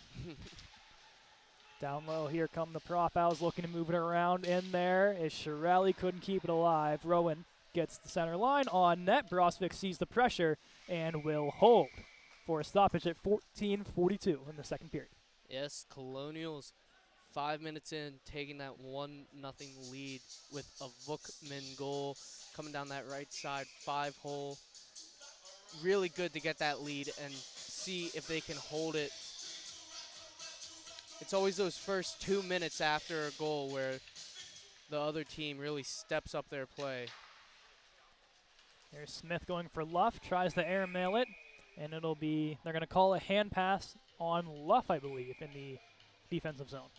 Down low, here come the Profiles looking to move it around in there. As Shirelli couldn't keep it alive. Rowan gets the center line on net. Brozovic sees the pressure and will hold for a stoppage at 14:42 in the second period. Yes, Colonials 5 minutes in, taking that 1-0 lead with a Vukman goal coming down that right side, 5-hole. Really good to get that lead and see if they can hold it. It's always those first 2 minutes after a goal where the other team really steps up their play. There's Smith going for Luff, tries to airmail it, and they're going to call a hand pass on Luff, I believe, in the defensive zone.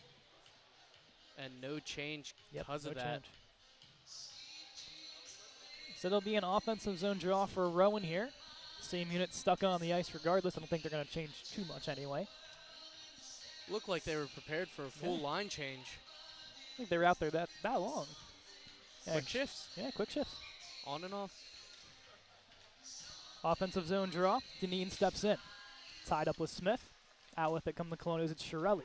And no change because of that. So there'll be an offensive zone draw for Rowan here. Same unit stuck on the ice regardless. I don't think they're going to change too much anyway. Looked like they were prepared for a full line change. I think they were out there that long. Quick shifts. Yeah, quick shifts. On and off. Offensive zone draw. Deneen steps in. Tied up with Smith. Out with it come the Colonials. It's Shirelli.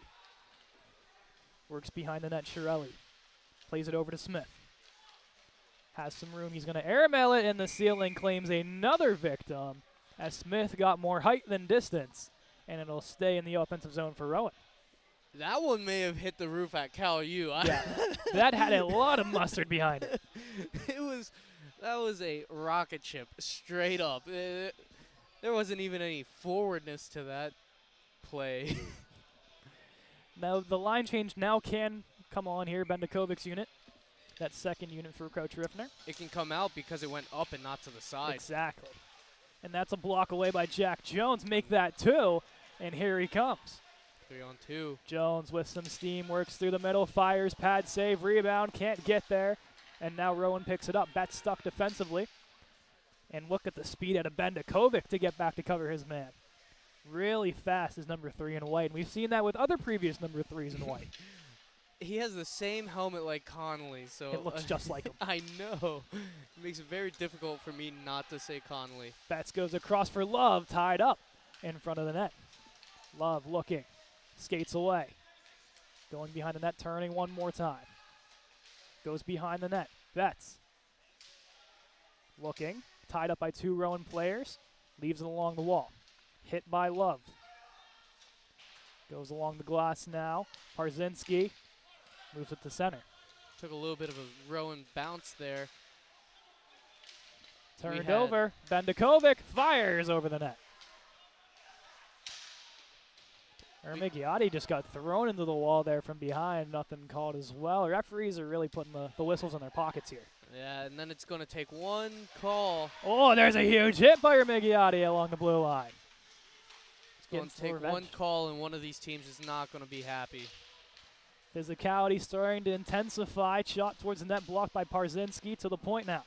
Works behind the net, Shirelli. Plays it over to Smith. Has some room. He's going to airmail it, and the ceiling claims another victim as Smith got more height than distance, and it'll stay in the offensive zone for Rowan. That one may have hit the roof at Cal U. Yeah, that had a lot of mustard behind it. That was a rocket ship straight up. There wasn't even any forwardness to that play. Now the line change now can come on here. Bendakovic's unit, that second unit for Coach Riffner. It can come out because it went up and not to the side. Exactly. And that's a block away by Jack Jones. Make that 2, and here he comes. 3-on-2. Jones with some steam, works through the middle, fires, pad save, rebound, can't get there. And now Rowan picks it up. Betts stuck defensively. And look at the speed out of Bendakovic to get back to cover his man. Really fast is number 3 in white. And we've seen that with other previous number 3s in white. He has the same helmet like Connolly, so It looks just like him. I know. It makes it very difficult for me not to say Connolly. Betts goes across for Love, tied up in front of the net. Love looking, skates away. Going behind the net, turning one more time. Goes behind the net. Betts looking, tied up by 2 Rowan players. Leaves it along the wall. Hit by Love. Goes along the glass now. Parzinski moves it to center. Took a little bit of a Rowan bounce there. Turned over. Bendakovic fires over the net. Ermigiotti just got thrown into the wall there from behind. Nothing called as well. Referees are really putting the whistles in their pockets here. Yeah, and then it's going to take one call. Oh, there's a huge hit by Ermigiotti along the blue line. It's going to take one call, and one of these teams is not going to be happy. Physicality starting to intensify. Shot towards the net, blocked by Parzinski. To the point now.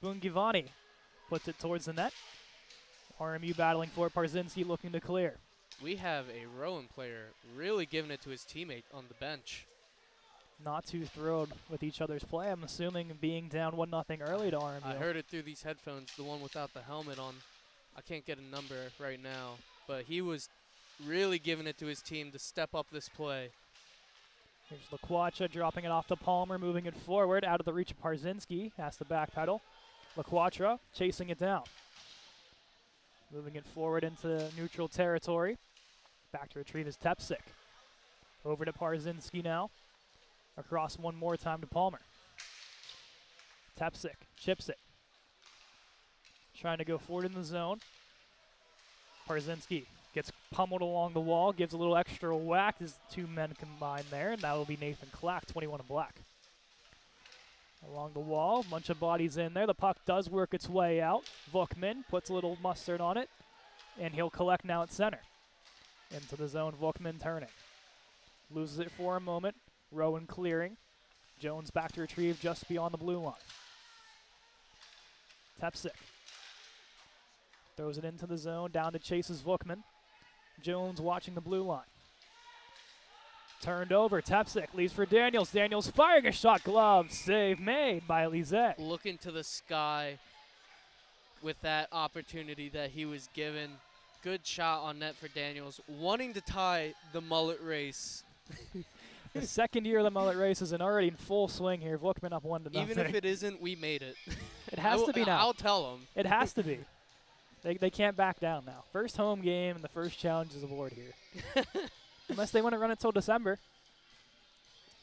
Bungivani puts it towards the net. RMU battling for it. Parzinski looking to clear. We have a Rowan player really giving it to his teammate on the bench. Not too thrilled with each other's play. I'm assuming being down 1-0 early to RMU. I heard it through these headphones, the one without the helmet on. I can't get a number right now, but he was really giving it to his team to step up this play. Here's LaQuacha dropping it off to Palmer, moving it forward, out of the reach of Parzinski. Has to backpedal. LaQuacha chasing it down. Moving it forward into neutral territory. Back to retrieve is Tepsik. Over to Parzinski now. Across one more time to Palmer. Tepsik chips it. Trying to go forward in the zone. Parzinski gets pummeled along the wall, gives a little extra whack as 2 men combine there, and that will be Nathan Clack, 21 in black. Along the wall, bunch of bodies in there. The puck does work its way out. Vukman puts a little mustard on it, and he'll collect now at center. Into the zone, Vukman turning. Loses it for a moment. Rowan clearing. Jones back to retrieve just beyond the blue line. Tepsik throws it into the zone, down to chases Vukman. Jones watching the blue line. Turned over, Tepsik leaves for Daniels. Daniels firing a shot, glove, save made by Lizette. Looking to the sky with that opportunity that he was given. Good shot on net for Daniels, wanting to tie the mullet race. The second year of the mullet race is already in full swing here. Vukman up 1-0. Even if it isn't, we made it. It has to be now. I'll tell them. It has to be. They can't back down now. First home game and the first challenge is aboard here. Unless they want to run it till December.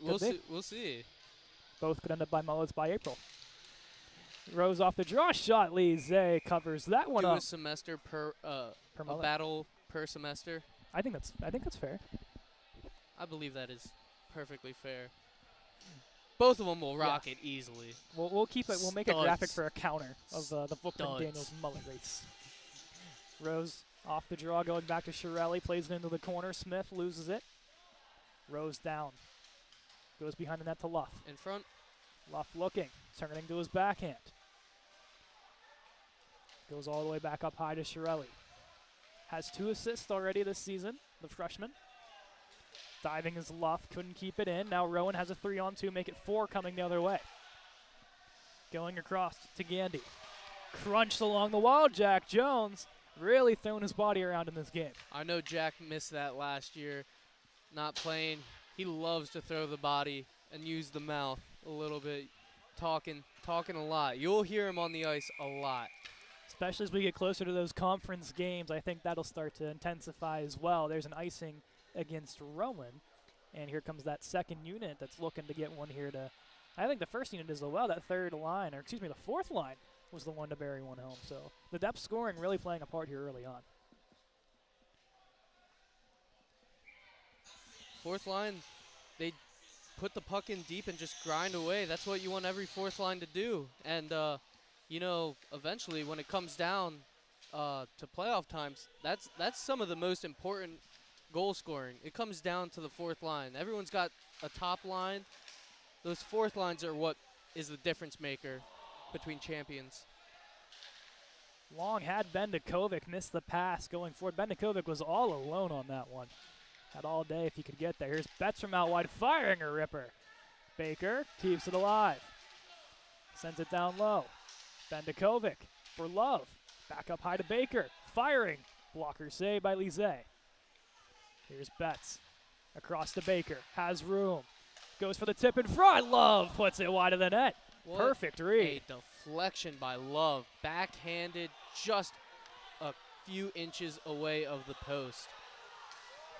We'll see. We'll see. Both could end up by mullets by April. Rose off the draw shot. Lise covers that one up. Do a semester per a mullet. battle per semester. I think that's fair. I believe that is perfectly fair. Both of them will rock it easily. We'll keep it. We'll make a graphic for a counter of the Vukman Daniels mullet race. Rose off the draw, going back to Shirelli, plays it into the corner. Smith loses it. Rose down. Goes behind the net to Luff. In front. Luff looking, turning to his backhand. Goes all the way back up high to Shirelli. Has 2 assists already this season, the freshman. Diving is Luff, couldn't keep it in. Now Rowan has a 3-on-2, make it 4 coming the other way. Going across to Gandy. Crunched along the wall, Jack Jones. Really throwing his body around in this game. I know Jack missed that last year, not playing. He loves to throw the body and use the mouth a little bit, talking a lot. You'll hear him on the ice a lot. Especially as we get closer to those conference games, I think that'll start to intensify as well. There's an icing against Rowan. And here comes that second unit that's looking to get one here to, I think the first unit is as well. That third line, or excuse me, the fourth line was the one to bury one home. So the depth scoring really playing a part here early on. Fourth line, they put the puck in deep and just grind away. That's what you want every fourth line to do. And, you know, eventually when it comes down to playoff times, that's some of the most important goal scoring. It comes down to the fourth line. Everyone's got a top line. Those fourth lines are what is the difference maker between champions. Long had Bendakovic missed the pass going forward. Bendakovic was all alone on that one. Had all day if he could get there. Here's Betts from out wide, firing a ripper. Baker keeps it alive. Sends it down low. Bendakovic for Love. Back up high to Baker. Firing. Blocker save by Lizet. Here's Betts. Across to Baker. Has room. Goes for the tip in front. Love puts it wide of the net. What Perfect read. a deflection by Love. Backhanded, just a few inches away of the post.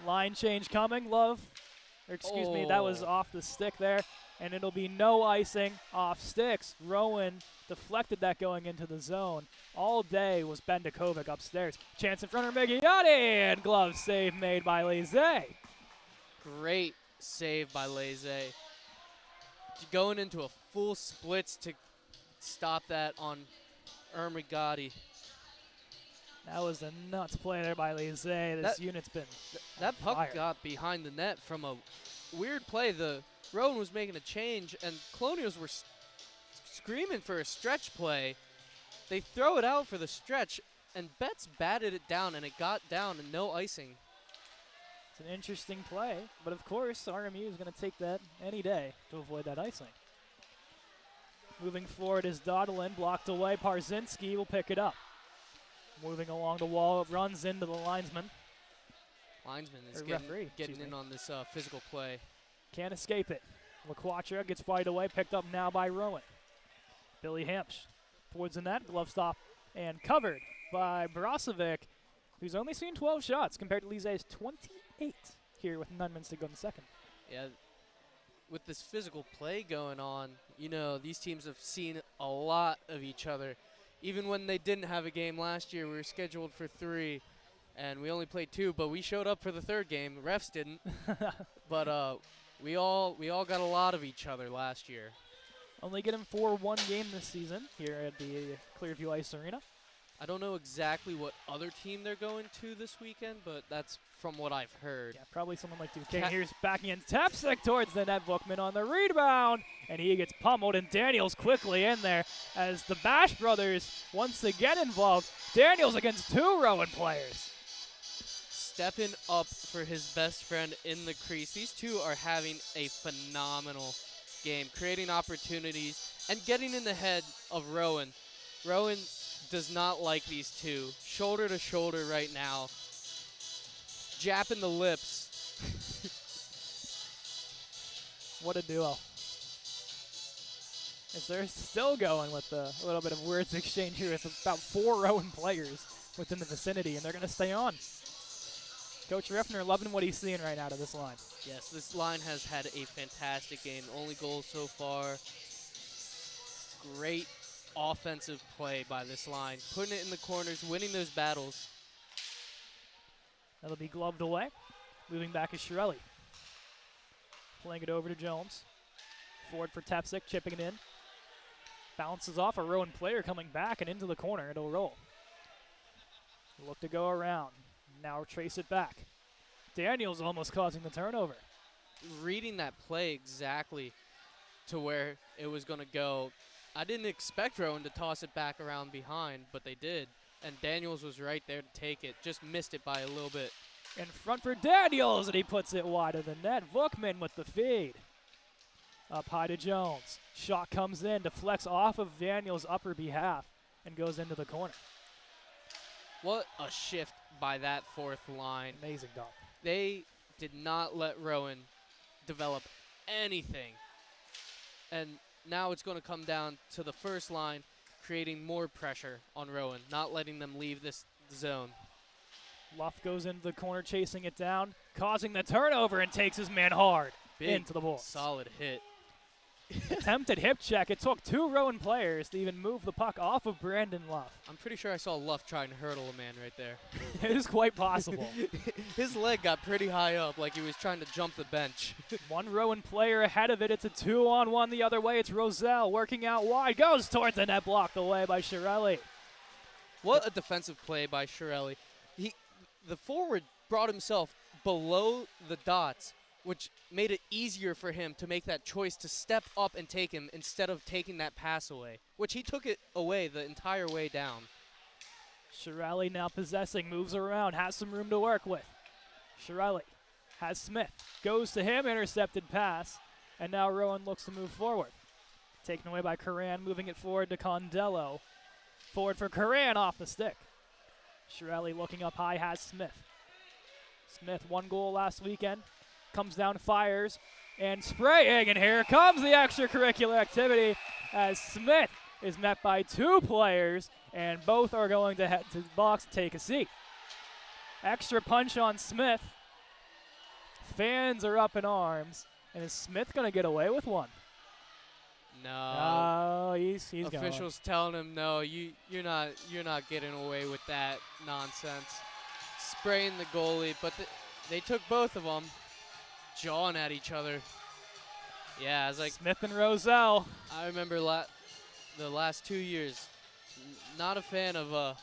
Line change coming. Love. Or excuse me, that was off the stick there. And it'll be no icing off sticks. Rowan deflected that going into the zone. All day was Bendakovic upstairs. Chance in front of Migliotti, and glove save made by Lizet. Great save by Lizet. Going into a full splits to stop that on Ermigati. That was a nuts play there by Lizet. This unit's been That puck fire. got behind the net from a weird play. The Rowan was making a change, and Colonials were screaming for a stretch play. They throw it out for the stretch, and Betts batted it down, and it got down, and no icing. It's an interesting play, but of course RMU is going to take that any day to avoid that icing. Moving forward is Dodlin, blocked away. Parzinski will pick it up. Moving along the wall, runs into the linesman. Linesman is referee, getting in on this physical play. Can't escape it. LaQuatra gets fired away, picked up now by Rowan. Billy Hampsh towards the net, glove stop, and covered by Brozovic, who's only seen 12 shots compared to Lizet's 28 here with 9 minutes to go in the second. Yeah, with this physical play going on, you know, these teams have seen a lot of each other. Even when they didn't have a game last year, we were scheduled for 3, and we only played 2, but we showed up for the third game. The refs didn't. But we all got a lot of each other last year. Only getting 4-1 game this season here at the Clearview Ice Arena. I don't know exactly what other team they're going to this weekend, but that's from what I've heard. Yeah, probably someone like Duquesne. Here's backing in Tapsick towards the net. Bookman on the rebound, and he gets pummeled, and Daniels quickly in there as the Bash brothers once again involved. Daniels against 2 Rowan players. Stepping up for his best friend in the crease. These two are having a phenomenal game, creating opportunities and getting in the head of Rowan. Rowan does not like these two. Shoulder to shoulder right now. Japping the lips. What a duo. As they're still going with a little bit of words exchange here with about 4 Rowan players within the vicinity, and they're going to stay on. Coach Riffner loving what he's seeing right now to this line. Yes, this line has had a fantastic game. Only goal so far. Great offensive play by this line. Putting it in the corners, winning those battles. That'll be gloved away. Moving back is Shirelli. Playing it over to Jones. Forward for Tapsick, chipping it in. Bounces off a Rowan player coming back and into the corner. It'll roll. Look to go around. Now trace it back. Daniels almost causing the turnover. Reading that play exactly to where it was going to go. I didn't expect Rowan to toss it back around behind, but they did. And Daniels was right there to take it. Just missed it by a little bit. In front for Daniels, and he puts it wide of the net. Bookman with the feed. Up high to Jones. Shot comes in, deflects off of Daniels' upper behalf, and goes into the corner. What a shift by that fourth line. Amazing dog. They did not let Rowan develop anything. And now it's going to come down to the first line creating more pressure on Rowan, not letting them leave this zone. Luff goes into the corner, chasing it down, causing the turnover, and takes his man hard Big, into the ball. solid hit. Attempted hip check. It took 2 Rowan players to even move the puck off of Brandon Luff. I'm pretty sure I saw Luff trying to hurdle a man right there. It is quite possible. His leg got pretty high up, like he was trying to jump the bench. 1 Rowan player ahead of it. It's a 2-on-1 the other way. It's Roselle working out wide. Goes towards the net, blocked away by Shirelli. What a defensive play by Shirelli. The forward brought himself below the dots, which made it easier for him to make that choice to step up and take him instead of taking that pass away, which he took it away the entire way down. Shirelli now possessing, moves around, has some room to work with. Shirelli has Smith, goes to him, intercepted pass, and now Rowan looks to move forward. Taken away by Curran, moving it forward to Condello. Forward for Curran off the stick. Shirelli looking up high, has Smith. Smith, 1 goal last weekend. Comes down, fires, and spraying, and here comes the extracurricular activity as Smith is met by 2 players, and both are going to head to the box to take a seat. Extra punch on Smith. Fans are up in arms, and is Smith going to get away with one? No. He's Officials telling him, no, you're not getting away with that nonsense. Spraying the goalie, but they took both of them. Jawing at each other. Yeah, it's like Smith and Roselle. I remember the last 2 years. Not a fan of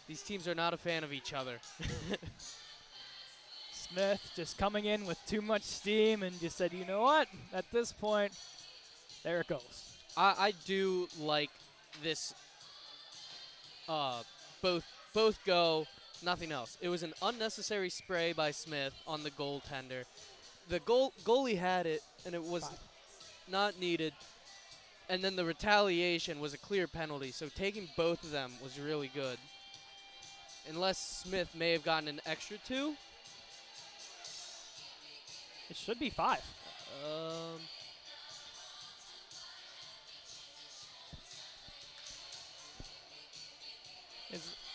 these teams are not a fan of each other. Smith just coming in with too much steam and just said, you know what? At this point, there it goes. I do like this. Both go. Nothing else. It was an unnecessary spray by Smith on the goaltender. The goalie had it, and it was not needed. And then the retaliation was a clear penalty, so taking both of them was really good. Unless Smith may have gotten an extra 2. It should be 5.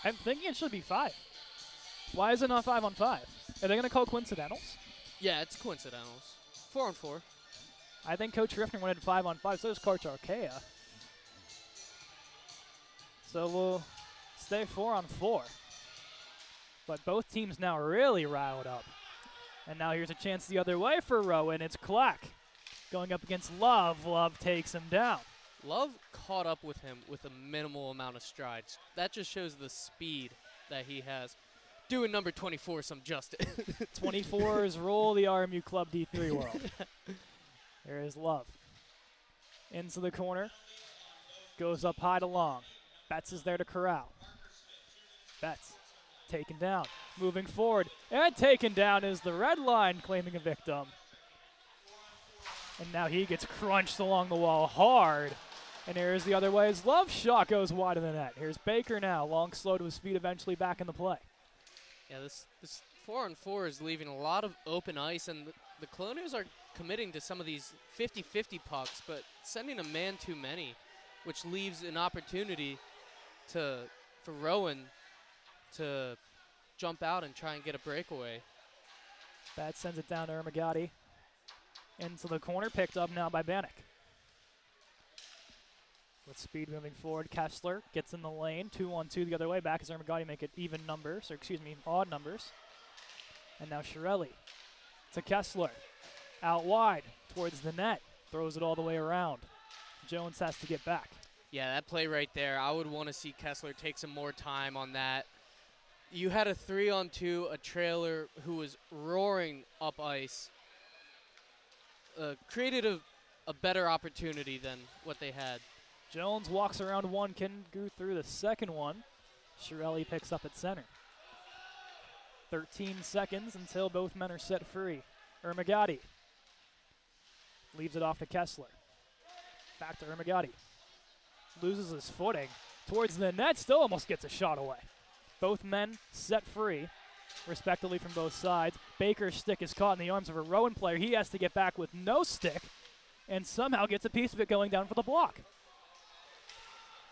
I'm thinking it should be 5. Why is it not 5 on 5? Are they going to call coincidentals? Yeah, it's coincidentals. 4 on 4. I think Coach Riffner wanted 5 on 5, so does Coach Archaea. So we'll stay 4 on 4. But both teams now really riled up. And now here's a chance the other way for Rowan. It's Clack going up against Love. Love takes him down. Love caught up with him with a minimal amount of strides. That just shows the speed that he has. Doing number 24 some justice. 24s rule the RMU Club D3 world. There is Love. Into the corner. Goes up high to Long. Betts is there to corral. Betts taken down. Moving forward. And taken down is the red line claiming a victim. And now he gets crunched along the wall hard. And here's the other way as Love's shot goes wide of the net. Here's Baker now. Long slow to his feet, eventually back in the play. Yeah, this 4 on 4 is leaving a lot of open ice, and the Colonials are committing to some of these 50-50 pucks, but sending a man too many, which leaves an opportunity for Rowan to jump out and try and get a breakaway. Bat sends it down to Ermagati. Into the corner, picked up now by Bannock. With speed moving forward, Kessler gets in the lane. 2-on-2 the other way. Back as Ermagati make it even numbers, or excuse me, odd numbers. And now Shirelli to Kessler. Out wide towards the net. Throws it all the way around. Jones has to get back. Yeah, that play right there, I would want to see Kessler take some more time on that. You had a 3-on-2, a trailer who was roaring up ice. Created a better opportunity than what they had. Jones walks around one, can go through the second one. Shirelli picks up at center. 13 seconds until both men are set free. Ermagati leaves it off to Kessler. Back to Ermagati. Loses his footing towards the net, still almost gets a shot away. Both men set free, respectively from both sides. Baker's stick is caught in the arms of a Rowan player. He has to get back with no stick and somehow gets a piece of it going down for the block.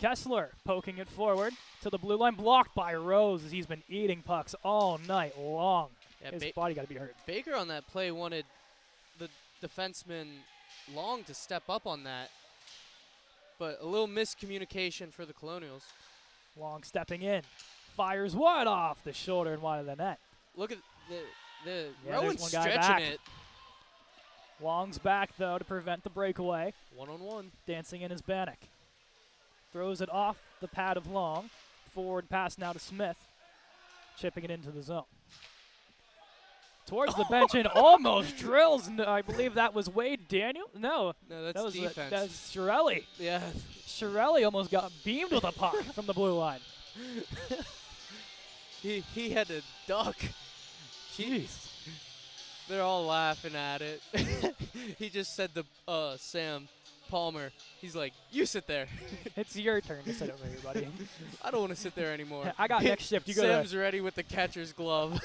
Kessler poking it forward to the blue line, blocked by Rose as he's been eating pucks all night long. Yeah, His body got to be hurt. Baker on that play wanted the defenseman Long to step up on that, but a little miscommunication for the Colonials. Long stepping in, fires one off the shoulder and wide of the net. Look at the Yeah, Rowan's there's one guy stretching back. it. Long's back, though, to prevent the breakaway. One-on-one. Dancing in is Bannock. Throws it off the pad of Long. Forward pass now to Smith. Chipping it into the zone. Towards the bench and almost drills. No, I believe that was Wade Daniel. No, No, that's that was defense. that's Shirelli. Yeah. Shirelli almost got beamed with a puck from the blue line. He had to duck. Jeez. They're all laughing at it. He just said to Sam Palmer, he's like, you sit there. It's your turn to sit over here, buddy. I don't want to sit there anymore. I got next shift. You go. Sam's ready with the catcher's glove.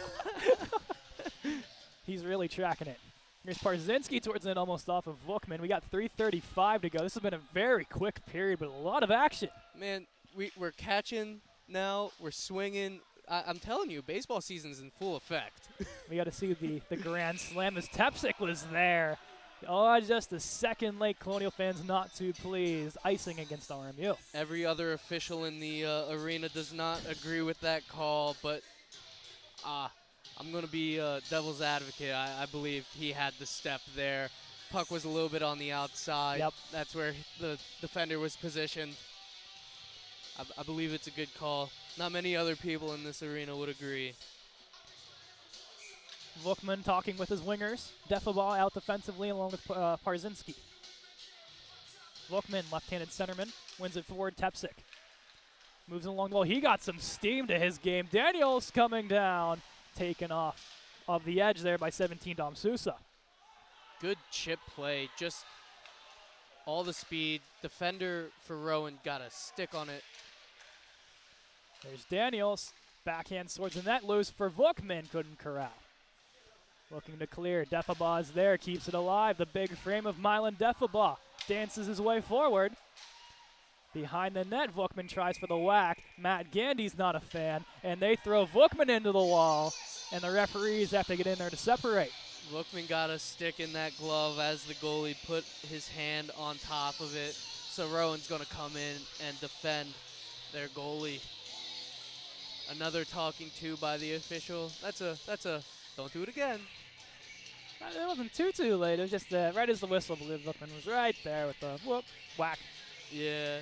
He's really tracking it. Here's Parzinski towards it, almost off of Vukman. We got 3:35 to go. This has been a very quick period, but a lot of action. Man, we're catching now. We're swinging. I'm telling you, baseball season's in full effect. We got to see the grand slam as Tepsic was there. Oh, just a second late. Colonial fans not too pleased. Icing against RMU. Every other official in the arena does not agree with that call, but I'm going to be devil's advocate. I believe he had the step there. Puck was a little bit on the outside. Yep. That's where the defender was positioned. I believe it's a good call. Not many other people in this arena would agree. Vukman talking with his wingers. Defabal out defensively along with Parzinski. Vukman, left-handed centerman, wins it forward. Tepsic moves along the wall. He got some steam to his game. Daniels coming down, taken off of the edge there by 17 Dom Sousa. Good chip play. Just all the speed. Defender for Rowan got a stick on it. There's Daniels. Backhand swords in that loose for Vukman. Couldn't corral. Looking to clear. Defaba is there. Keeps it alive. The big frame of Milan Defaba dances his way forward. Behind the net, Vukman tries for the whack. Matt Gandy's not a fan. And they throw Vukman into the wall. And the referees have to get in there to separate. Vukman got a stick in that glove as the goalie put his hand on top of it. So Rowan's going to come in and defend their goalie. Another talking to by the official. That's a don't do it again. It wasn't too late. It was just right as the whistle blew. Vukman was right there with the whoop, whack. Yeah.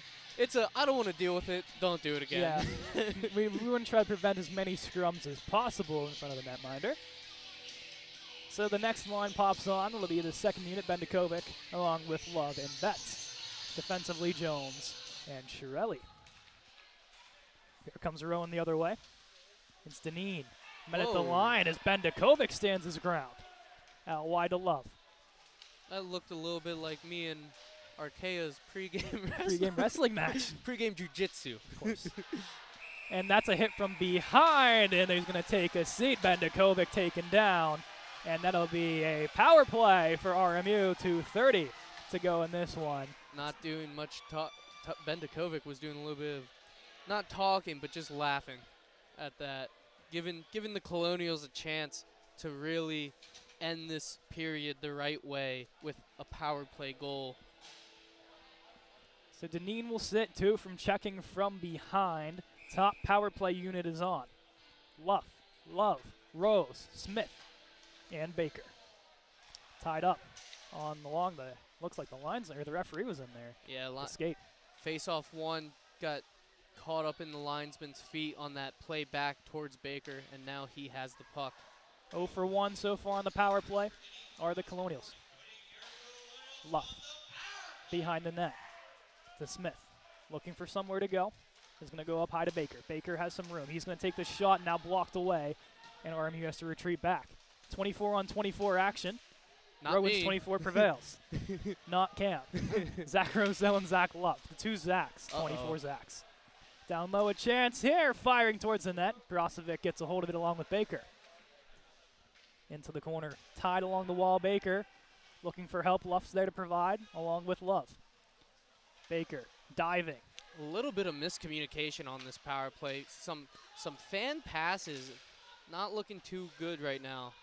I don't want to deal with it. Don't do it again. Yeah. we want to try to prevent as many scrums as possible in front of the netminder. So the next line pops on. It'll be the second unit, Bendakovic, along with Love and Betts. Defensively, Jones and Shirelli. Here comes Rowan the other way. It's Deneen. Met at the Whoa. line as Bendakovic stands his ground. Out wide to Love. That looked a little bit like me and Arkea's pregame Pre-game wrestling match. Pregame jiu-jitsu. Of course. And that's a hit from behind, and he's going to take a seat. Bendakovic taken down. And that'll be a power play for RMU. 2:30 to go in this one. Not doing much talk. Bendakovic was doing a little bit of, not talking, but just laughing at that. Giving the Colonials a chance to really end this period the right way with a power play goal. So Deneen will sit too from checking from behind. Top power play unit is on. Love, Rose, Smith, and Baker. Tied up along the, looks like the lines there. The referee was in there. Yeah, Skate. face-off one got caught up in the linesman's feet on that play back towards Baker, and now he has the puck. 0 for 1 so far on the power play are the Colonials. Luff behind the net to Smith. Looking for somewhere to go. He's going to go up high to Baker. Baker has some room. He's going to take the shot, now blocked away, and RMU has to retreat back. 24 on 24 action. Not Rowan's me. 24 prevails. Not Cam. Zach Roselle and Zach Luff. The two Zachs. 24 Zachs. Down low, a chance here. Firing towards the net. Brozovic gets a hold of it along with Baker. Into the corner. Tied along the wall, Baker. Looking for help. Luff's there to provide, along with Love. Baker diving. A little bit of miscommunication on this power play. Some fan passes, not looking too good right now.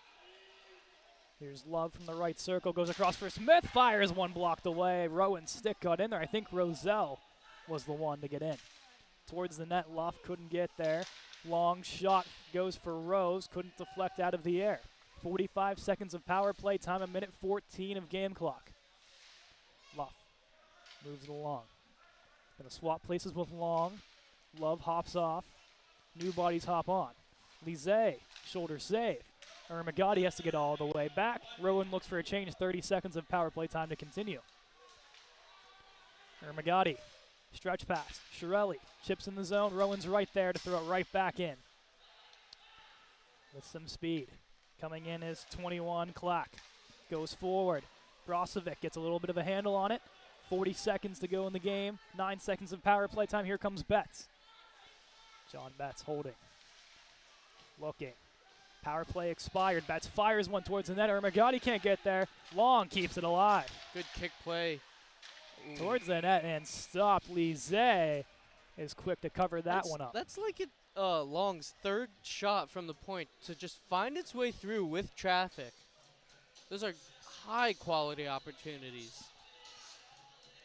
Here's Love from the right circle, goes across for Smith, fires one blocked away. Rowan's stick got in there. I think Roselle was the one to get in. Towards the net, Luff couldn't get there. Long shot goes for Rose, couldn't deflect out of the air. 45 seconds of power play time, a minute 14 of game clock. Luff moves it along. Gonna swap places with Long. Love hops off. New bodies hop on. Lizet, shoulder save. Ermagati has to get all the way back. Rowan looks for a change, 30 seconds of power play time to continue. Ermagati, stretch pass. Shirelli chips in the zone. Rowan's right there to throw it right back in. With some speed. Coming in is 21, Clack. Goes forward. Brozovic gets a little bit of a handle on it. 40 seconds to go in the game. 9 seconds of power play time. Here comes Betts. John Betts holding. Looking. Power play expired. Betts fires one towards the net. Ermagati can't get there. Long keeps it alive. Good kick play. Towards the net and stopped. Lizet is quick to cover that one up. That's like Long's third shot from the point to just find its way through with traffic. Those are high quality opportunities.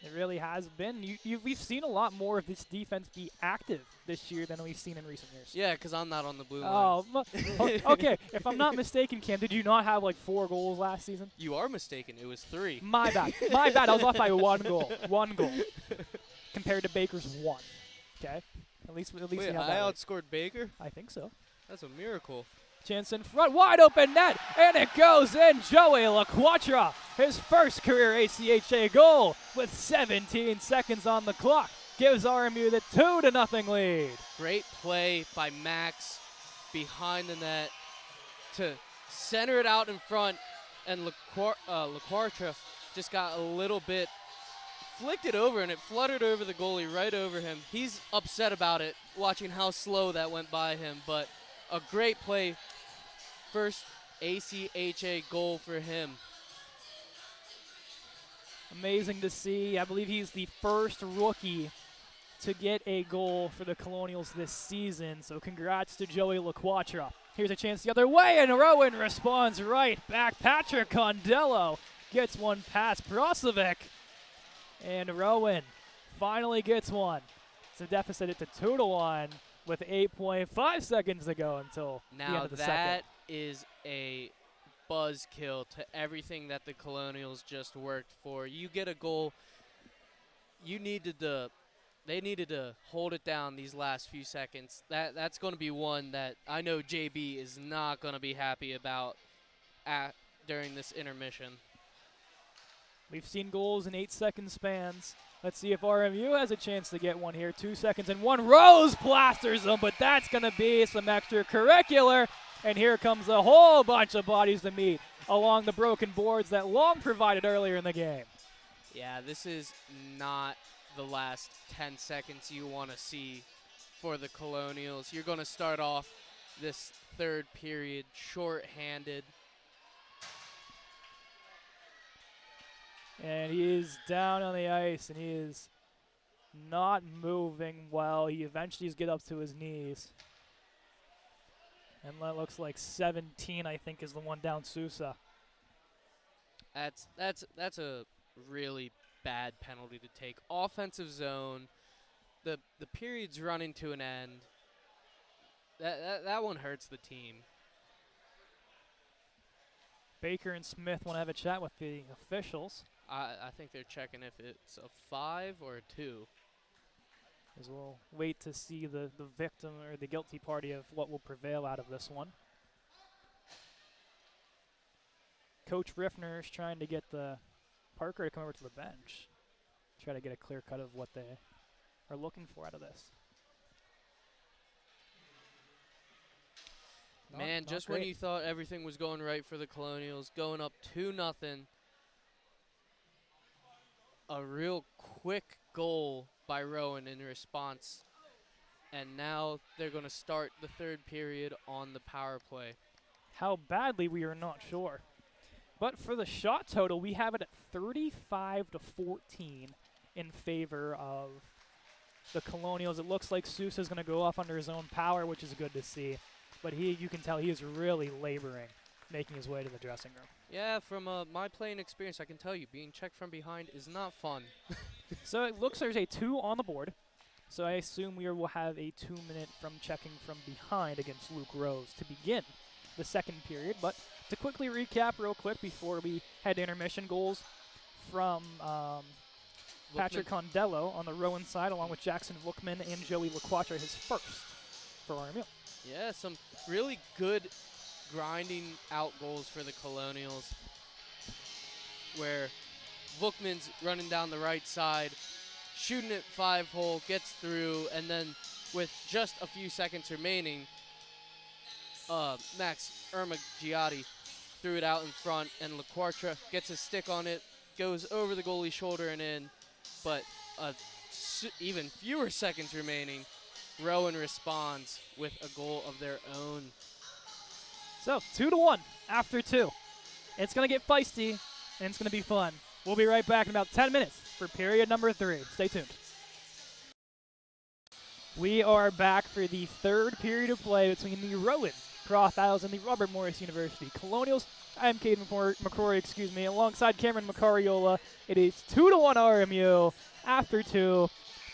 It really has been. We've seen a lot more of this defense be active this year than we've seen in recent years. Yeah, because I'm not on the blue line. Oh, okay. If I'm not mistaken, Cam, did you not have like 4 goals last season? You are mistaken. It was 3. My bad. My bad. I was off by 1 goal. 1 goal. Compared to Baker's 1. Okay? At least Wait, we have I that right. outscored Baker? I think so. That's a miracle. Chance in front, wide open net, and it goes in. Joey LaQuatra, his first career ACHA goal with 17 seconds on the clock, gives RMU the 2-0 lead. Great play by Max behind the net to center it out in front, and LaQuatra just got a little bit, flicked it over, and it fluttered over the goalie right over him. He's upset about it, watching how slow that went by him, but a great play. First ACHA goal for him. Amazing to see. I believe he's the first rookie to get a goal for the Colonials this season, so congrats to Joey LaQuatra. Here's a chance the other way, and Rowan responds right back. Patrick Condello gets one past Brozovic, and Rowan finally gets one. It's a deficit at the 2-1 with 8.5 seconds to go until the end of the second. Now that is a buzzkill to everything that the Colonials just worked for. You get a goal. They needed to hold it down these last few seconds. That's going to be one that I know JB is not going to be happy about during this intermission. We've seen goals in 8-second spans. Let's see if RMU has a chance to get one here. 2 seconds and 1. Rose plasters them, but that's going to be some extracurricular. And here comes a whole bunch of bodies to meet along the broken boards that Long provided earlier in the game. Yeah, this is not the last 10 seconds you want to see for the Colonials. You're going to start off this third period short-handed. And he is down on the ice, and he is not moving well. He eventually gets up to his knees. And that looks like 17, I think, is the one down Sousa. That's a really bad penalty to take. Offensive zone. The period's running to an end. That one hurts the team. Baker and Smith want to have a chat with the officials. I think they're checking if it's a 5 or a 2. As we'll wait to see the victim or the guilty party of what will prevail out of this one. Coach Riffner is trying to get the Parker to come over to the bench. Try to get a clear cut of what they are looking for out of this. Man, just when you thought everything was going right for the Colonials, going up 2-0. A real quick goal by Rowan in response. And now they're going to start the third period on the power play. How badly, we are not sure. But for the shot total, we have it at 35-14 in favor of the Colonials. It looks like Sousa is going to go off under his own power, which is good to see. But you can tell he is really laboring, making his way to the dressing room. Yeah, from my playing experience, I can tell you, being checked from behind is not fun. So it looks there's a 2 on the board. So I assume we will have a 2-minute from checking from behind against Luke Rose to begin the second period. But to quickly recap real quick before we head to intermission, goals from Patrick Condello on the Rowan side, along with Jackson Bookman and Joey LaQuatra, his first for RMU. Yeah, some really good grinding out goals for the Colonials, where Bookman's running down the right side, shooting it 5-hole, gets through, and then with just a few seconds remaining, Max Ermaggiati threw it out in front, and LaQuatra gets a stick on it, goes over the goalie's shoulder and in, but even fewer seconds remaining, Rowan responds with a goal of their own. So 2-1 after 2. It's going to get feisty, and it's going to be fun. We'll be right back in about 10 minutes for period number 3. Stay tuned. We are back for the third period of play between the Rowan Crothiles and the Robert Morris University Colonials. I am Caden McCrory, alongside Cameron Macariola. It is 2-1 RMU after 2.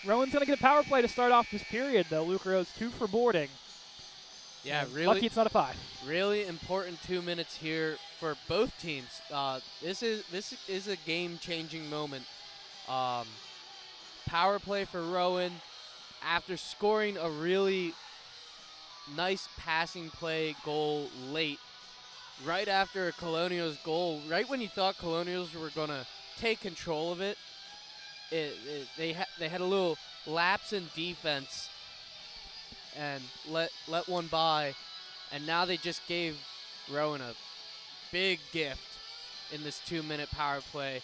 Rowan's going to get a power play to start off this period, though. Luke Rose 2 for boarding. Yeah, and really. Lucky it's not a 5. Really important 2 minutes here for both teams. This is a game-changing moment. Power play for Rowan after scoring a really nice passing play goal late, right after a Colonials goal, right when you thought Colonials were going to take control of it. They had a little lapse in defense and let one by, and now they just gave Rowan a big gift in this 2-minute power play.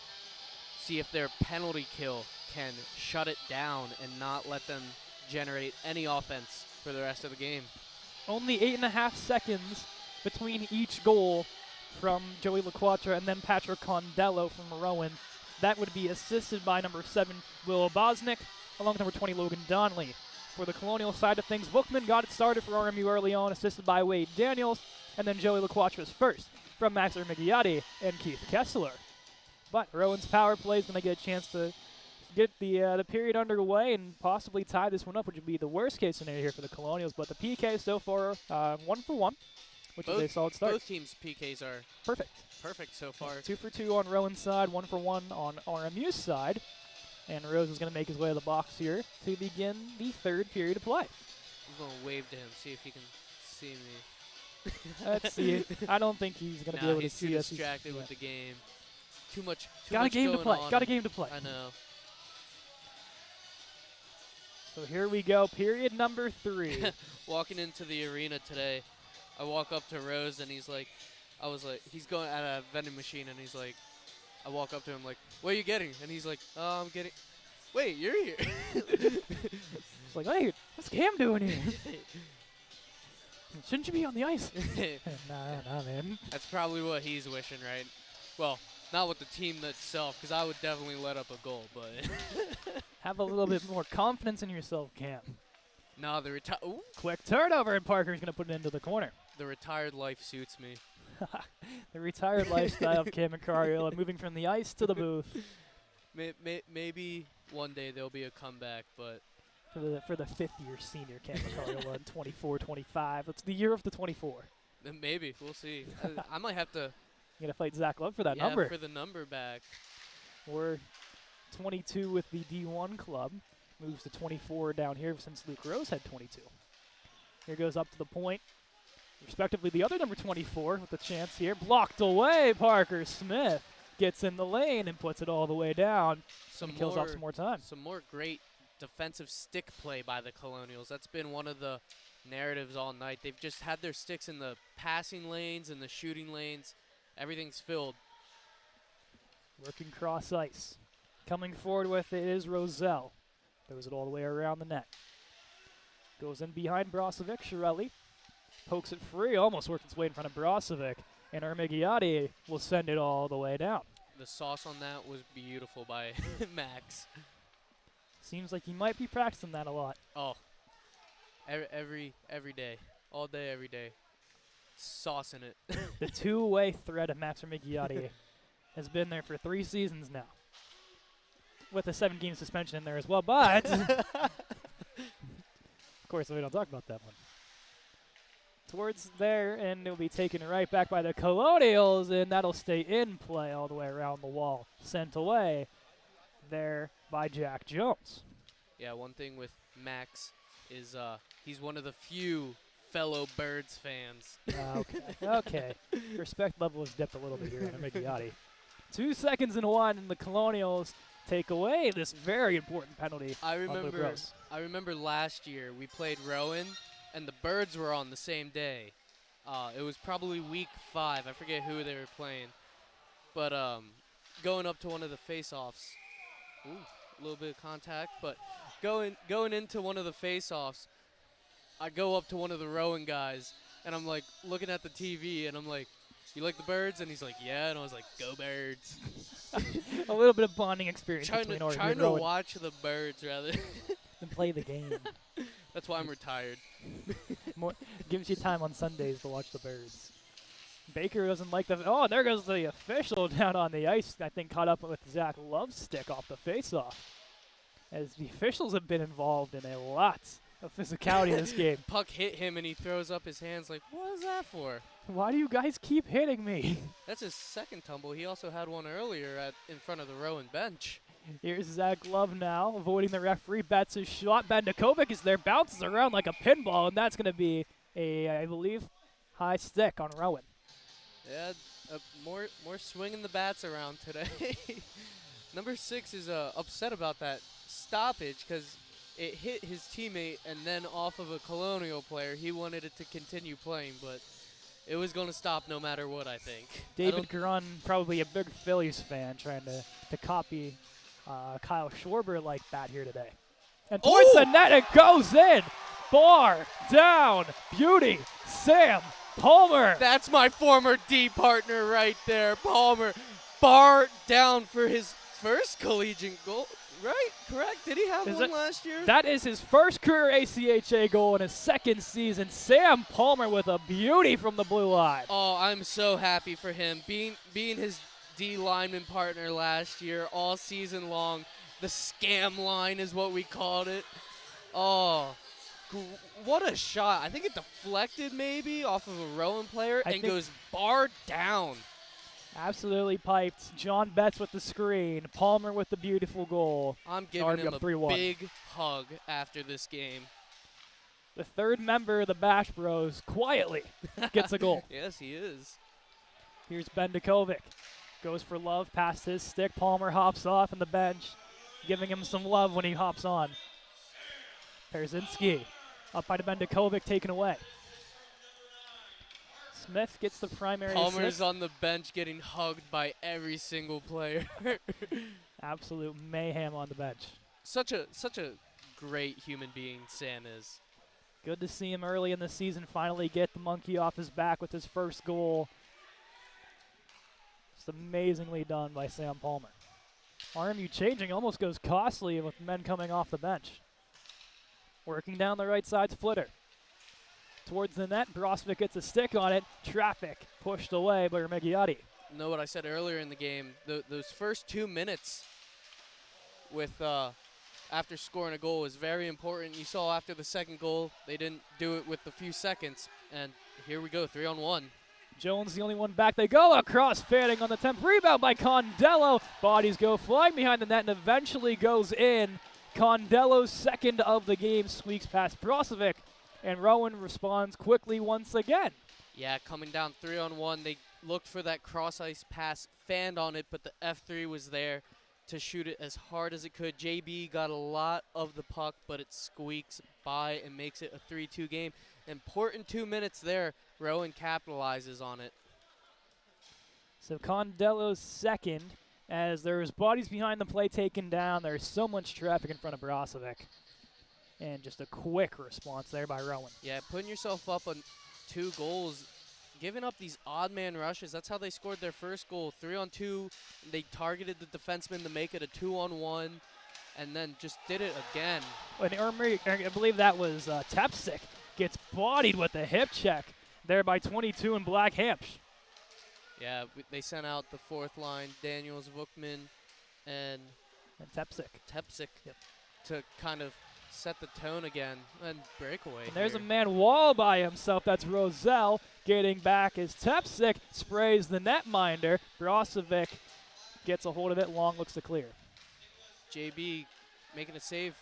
See if their penalty kill can shut it down and not let them generate any offense for the rest of the game. Only 8.5 seconds between each goal from Joey LaQuatra and then Patrick Condello from Rowan. That would be assisted by number 7, Will Bosnick, along with number 20, Logan Donnelly. For the Colonial side of things, Bookman got it started for RMU early on, assisted by Wade Daniels, and then Joey LaQuatra's first from Max Ermaggiati and Keith Kessler. But Rowan's power play is going to get a chance to get the period underway and possibly tie this one up, which would be the worst case scenario here for the Colonials. But the PK so far 1 for 1, which is a solid start. Both teams' PKs are perfect so far. 2 for 2 on Rowan's side, 1 for 1 on RMU's side. And Rose is going to make his way to the box here to begin the third period of play. I'm going to wave to him, see if he can see me. Let's see. I don't think he's going to be able to see us. He's too distracted with the game. Too much Got a game to play. on. Got a game to play. I know. So here we go, period number 3. Walking into the arena today, I walk up to Rose and he's going at a vending machine and he's like, I walk up to him like, what are you getting? And he's like, oh, I'm getting, wait, you're here. It's like, hey, what's Cam doing here? Shouldn't you be on the ice? Nah, man. That's probably what he's wishing, right? Well, not with the team itself, because I would definitely let up a goal, but. Have a little bit more confidence in yourself, Cam. No, Quick turnover, and Parker's going to put it into the corner. The retired life suits me. The retired lifestyle of Cam Macariola, moving from the ice to the booth. Maybe one day there'll be a comeback, but. For the 5th-year senior, Cam Macariola, 24-25. It's the year of the 24. Maybe. We'll see. I might have to. You got to fight Zach Love for that number. Yeah, for the number back. Or 22 with the D1 club. Moves to 24 down here since Luke Rose had 22. Here goes up to the point. Respectively, the other number 24 with the chance here. Blocked away. Parker Smith gets in the lane and puts it all the way down. Kills off some more time. Some more great defensive stick play by the Colonials. That's been one of the narratives all night. They've just had their sticks in the passing lanes and the shooting lanes. Everything's filled. Working cross ice. Coming forward with it is Roselle. Throws it all the way around the net. Goes in behind Brozovic. Shirelli pokes it free. Almost worked its way in front of Brozovic. And Ermaggiati will send it all the way down. The sauce on that was beautiful by Max. Seems like he might be practicing that a lot. Oh, every day, all day, every day, saucing it. The two-way threat of Max Remigiotti has been there for 3 seasons now, with a 7-game suspension in there as well. But of course, we don't talk about that one. Towards there, and it'll be taken right back by the Colonials, and that'll stay in play all the way around the wall. Sent away there by Jack Jones. Yeah, one thing with Max is he's one of the few fellow Birds fans. Okay. Respect level has dipped a little bit here in Remigiotti. 2 seconds and 1, and the Colonials take away this very important penalty. I remember last year we played Rowan, and the Birds were on the same day. It was probably week 5. I forget who they were playing. But going up to one of the face-offs, a little bit of contact, but going into one of the face-offs, I go up to one of the Rowan guys, and I'm like looking at the TV, and I'm like, "You like the Birds?" And he's like, "Yeah." And I was like, "Go Birds!" A little bit of bonding experience trying between to watch the Birds rather than play the game. That's why I'm retired. Gives you time on Sundays to watch the Birds. Baker doesn't like the. Oh, there goes the official down on the ice. I think caught up with Zach Love's stick off the faceoff. As the officials have been involved in a lot of physicality in this game. Puck hit him and he throws up his hands like, what is that for? Why do you guys keep hitting me? That's his second tumble. He also had one earlier in front of the Rowan bench. Here's Zach Love now, avoiding the referee. Bats his shot. Bendakovic is there, bounces around like a pinball, and that's going to be I believe, high stick on Rowan. Yeah, more swinging the bats around today. Number 6 is upset about that stoppage because it hit his teammate and then off of a Colonial player. He wanted it to continue playing, but it was going to stop no matter what, I think. David Grun, probably a big Phillies fan, trying to copy Kyle Schwarber like that here today. And towards the net, it goes in. Bar down. Beauty. Sam Palmer. That's my former D partner right there, Palmer. Bar down for his first collegiate goal. Right? Correct? Did he have one last year? That is his first career ACHA goal in his second season. Sam Palmer with a beauty from the blue line. Oh, I'm so happy for him. Being his D lineman partner last year all season long. The scam line is what we called it. Oh, what a shot. I think it deflected maybe off of a Rowan player and goes bar down. Absolutely piped. John Betts with the screen. Palmer with the beautiful goal. I'm giving him a big hug after this game. The third member of the Bash Bros quietly gets a goal. Yes, he is. Here's Bendakovic. Goes for Love past his stick. Palmer hops off on the bench, giving him some love when he hops on. Perzinski up by Bendakovic, taken away. Smith gets the primary Palmer's assist. on the bench getting hugged by every single player. Absolute mayhem on the bench. Such a great human being Sam is. Good to see him early in the season finally get the monkey off his back with his first goal. Just amazingly done by Sam Palmer. RMU changing almost goes costly with men coming off the bench. Working down the right side's Flitter. Towards the net, Brosvik gets a stick on it. Traffic pushed away by Remigiotti. Know what I said earlier in the game? Those first 2 minutes with after scoring a goal is very important. You saw after the second goal, they didn't do it with a few seconds. And here we go, 3-on-1. Jones the only one back. They go across, Fanning on the temp. Rebound by Condello. Bodies go flying behind the net and eventually goes in. Condello's second of the game squeaks past Brozovic, and Rowan responds quickly once again. Yeah, coming down 3-on-1. They looked for that cross-ice pass, fanned on it, but the F3 was there to shoot it as hard as it could. JB got a lot of the puck, but it squeaks by and makes it a 3-2 game. Important 2 minutes there. Rowan capitalizes on it. So Condello's second, as there's bodies behind the play taken down. There's so much traffic in front of Brozovic. And just a quick response there by Rowan. Yeah, putting yourself up on 2 goals, giving up these odd man rushes. That's how they scored their first goal. 3-on-2. They targeted the defenseman to make it a 2-on-1. and then just did it again. And I believe that was Tepsic, gets bodied with a hip check there by 22 in Black Hampsh. Yeah, they sent out the fourth line, Daniels, Vukman, and Tepsic. Yep. to kind of set the tone again and breakaway. And there's here. a man wall by himself. That's Roselle getting back as Tepsic sprays the netminder. Brozovic gets a hold of it. Long looks to clear. JB making a save.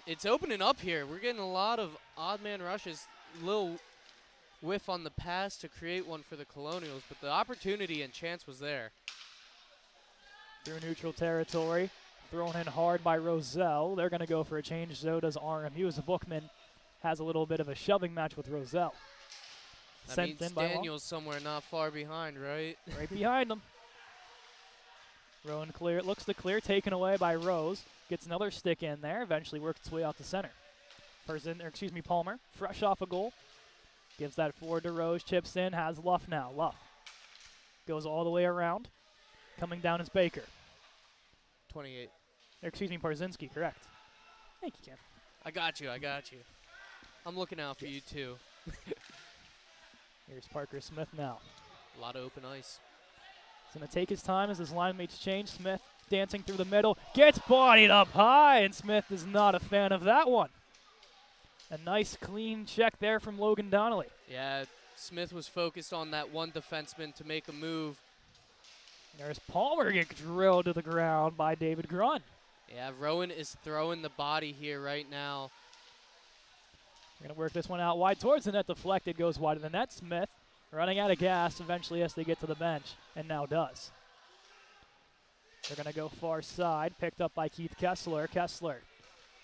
It's opening up here. We're getting a lot of odd man rushes. Little whiff on the pass to create one for the Colonials, but the opportunity and chance was there. Through neutral territory. Thrown in hard by Roselle. They're going to go for a change. So does RMU as Bookman has a little bit of a shoving match with Roselle. That means Daniels somewhere not far behind, right? Right behind them. Rowan clear. Looks to clear. Taken away by Rose. Gets another stick in there. Eventually works its way out to center. Palmer. Fresh off a goal. Gives that forward to Rose. Chips in. Has Luff now. Luff goes all the way around. Coming down is Baker. 28. Parzinski, correct. Thank you, Cam. I got you. I'm looking out for you, too. Here's Parker Smith now. A lot of open ice. He's going to take his time as his line mates change. Smith dancing through the middle. Gets bodied up high, and Smith is not a fan of that one. A nice, clean check there from Logan Donnelly. Yeah, Smith was focused on that one defenseman to make a move. There's Palmer get drilled to the ground by David Grun. Yeah, Rowan is throwing the body here right now. We're going to work this one out wide towards the net. Deflected, goes wide of the net. Smith running out of gas eventually as they get to the bench, and now does. They're going to go far side, picked up by Keith Kessler. Kessler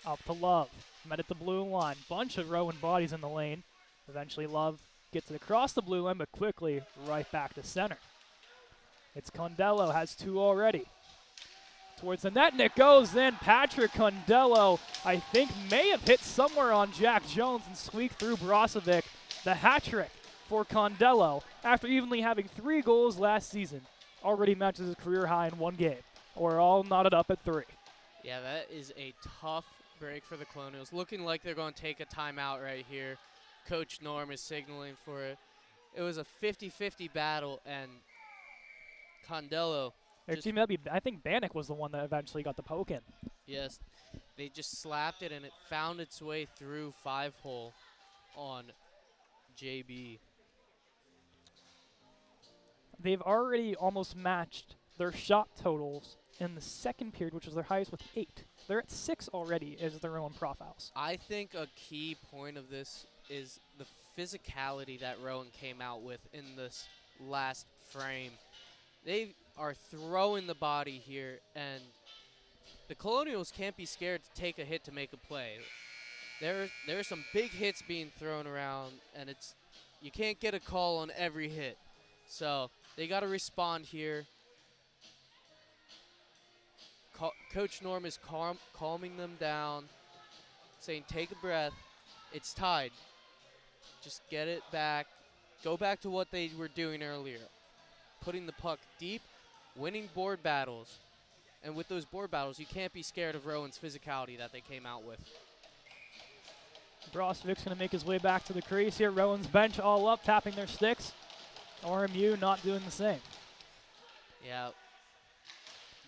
up to Love. Met at the blue line. Bunch of Rowan bodies in the lane. Eventually Love gets it across the blue line, but quickly right back to center. It's Condello, has two already. Towards the net, and it goes in. Patrick Condello, I think, may have hit somewhere on Jack Jones and squeaked through Brozovic. The hat trick for Condello after evenly having 3 goals last season. Already matches his career high in 1 game. We're all knotted up at 3. Yeah, that is a tough break for the Colonials. Looking like they're going to take a timeout right here. Coach Norm is signaling for it. It was a 50-50 battle, and Condello. I think Bannock was the one that eventually got the poke in. Yes, they just slapped it, and it found its way through 5-hole on JB. They've already almost matched their shot totals in the second period, which was their highest with 8. They're at 6 already as their own profiles. I think a key point of this is the physicality that Rowan came out with in this last frame. They are throwing the body here, and the Colonials can't be scared to take a hit to make a play. There are some big hits being thrown around, and you can't get a call on every hit. So they got to respond here. Coach Norm is calming them down, saying, take a breath. It's tied. Just get it back. Go back to what they were doing earlier. Putting the puck deep, winning board battles. And with those board battles, you can't be scared of Rowan's physicality that they came out with. Brozovic's going to make his way back to the crease here. Rowan's bench all up, tapping their sticks. RMU not doing the same. Yeah.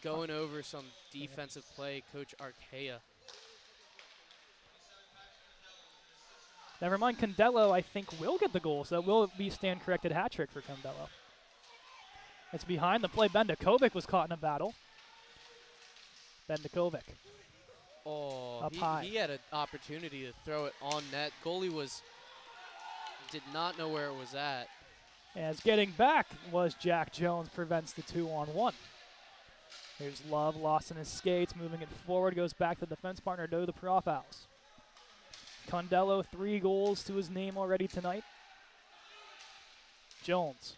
Going over some defensive play, Coach Archea. Never mind, Condello, I think, will get the goal, so that will be stand-corrected hat trick for Condello. It's behind the play. Bendakovic was caught in a battle. Bendakovic. Oh, up high. He had an opportunity to throw it on net. Goalie did not know where it was at. As getting back was Jack Jones, prevents the 2-on-1. Here's Love, lost in his skates, moving it forward, goes back to the defense partner, do the profiles. Condello, 3 goals to his name already tonight. Jones,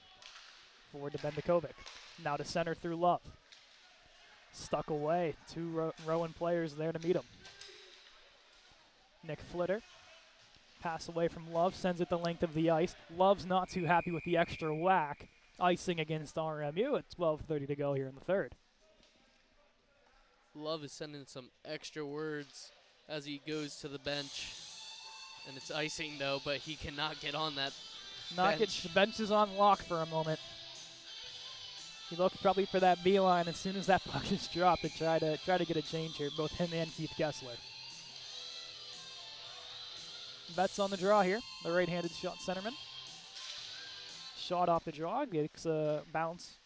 forward to Bendakovic. Now to center through Love. Stuck away, 2 Rowan players there to meet him. Nick Flitter, pass away from Love, sends it the length of the ice. Love's not too happy with the extra whack. Icing against RMU at 12:30 to go here in the third. Love is sending some extra words as he goes to the bench. And it's icing, though, but he cannot get on that bench. The bench is on lock for a moment. He looked probably for that beeline as soon as that puck is dropped to try to get a change here, both him and Keith Kessler. Betts on the draw here, the right-handed shot centerman. Shot off the draw, gets a bounce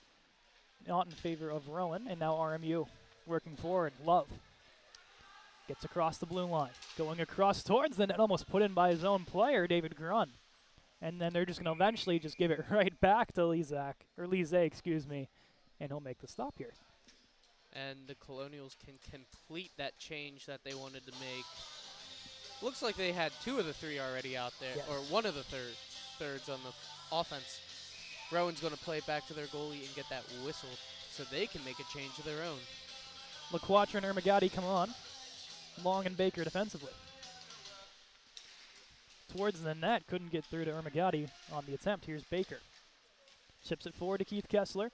not in favor of Rowan, and now RMU working forward. Love gets across the blue line, going across towards the net, almost put in by his own player, David Grun. And then they're just going to eventually just give it right back to Lise, excuse me, and he'll make the stop here. And the Colonials can complete that change that they wanted to make. Looks like they had 2 of the 3 already out there, yes. or 1 of the thirds on the offense. Rowan's going to play it back to their goalie and get that whistle so they can make a change of their own. LaQuatra and Ermagati come on. Long and Baker defensively. Towards the net, couldn't get through to Ermagati on the attempt. Here's Baker. Chips it forward to Keith Kessler.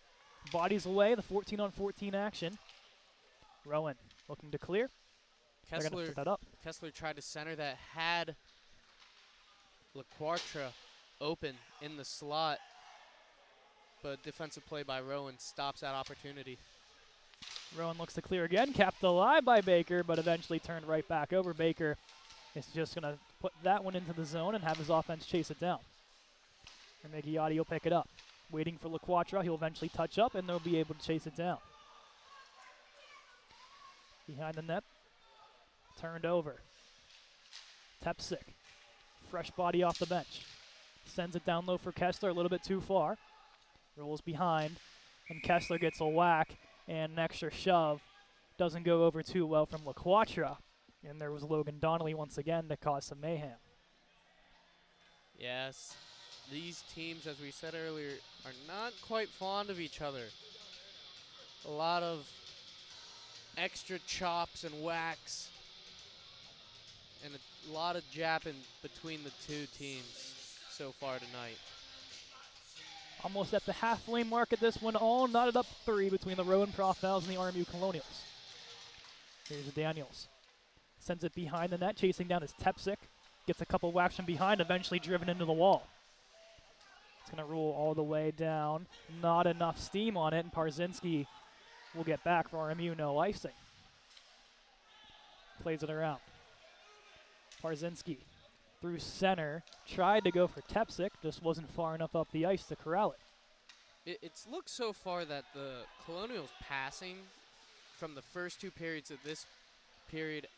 Bodies away, the 14-on-14 action. Rowan looking to clear. They're going to set that up. Kessler tried to center that, had LaQuatra open in the slot, but defensive play by Rowan stops that opportunity. Rowan looks to clear again, capped alive by Baker, but eventually turned right back over. Baker is just going to put that one into the zone and have his offense chase it down. And Migliotti will pick it up. Waiting for LaQuatra, he'll eventually touch up, and they'll be able to chase it down. Behind the net, turned over. Tepsik, fresh body off the bench. Sends it down low for Kessler, a little bit too far. Rolls behind, and Kessler gets a whack and an extra shove. Doesn't go over too well from LaQuatra. And there was Logan Donnelly once again to cause some mayhem. Yes, these teams, as we said earlier, are not quite fond of each other. A lot of extra chops and whacks, and a lot of japping between the 2 teams so far tonight. Almost at the halfway mark at this one, all knotted up 3 between the Rowan Profels and the RMU Colonials. Here's Daniels. Sends it behind the net, chasing down his Tepsik. Gets a couple whacks from behind, eventually driven into the wall. It's going to roll all the way down. Not enough steam on it, and Parzinski will get back for RMU, no icing. Plays it around. Parzinski through center, tried to go for Tepsik, just wasn't far enough up the ice to corral it. It's looked so far that the Colonials' passing from the first 2 periods of this period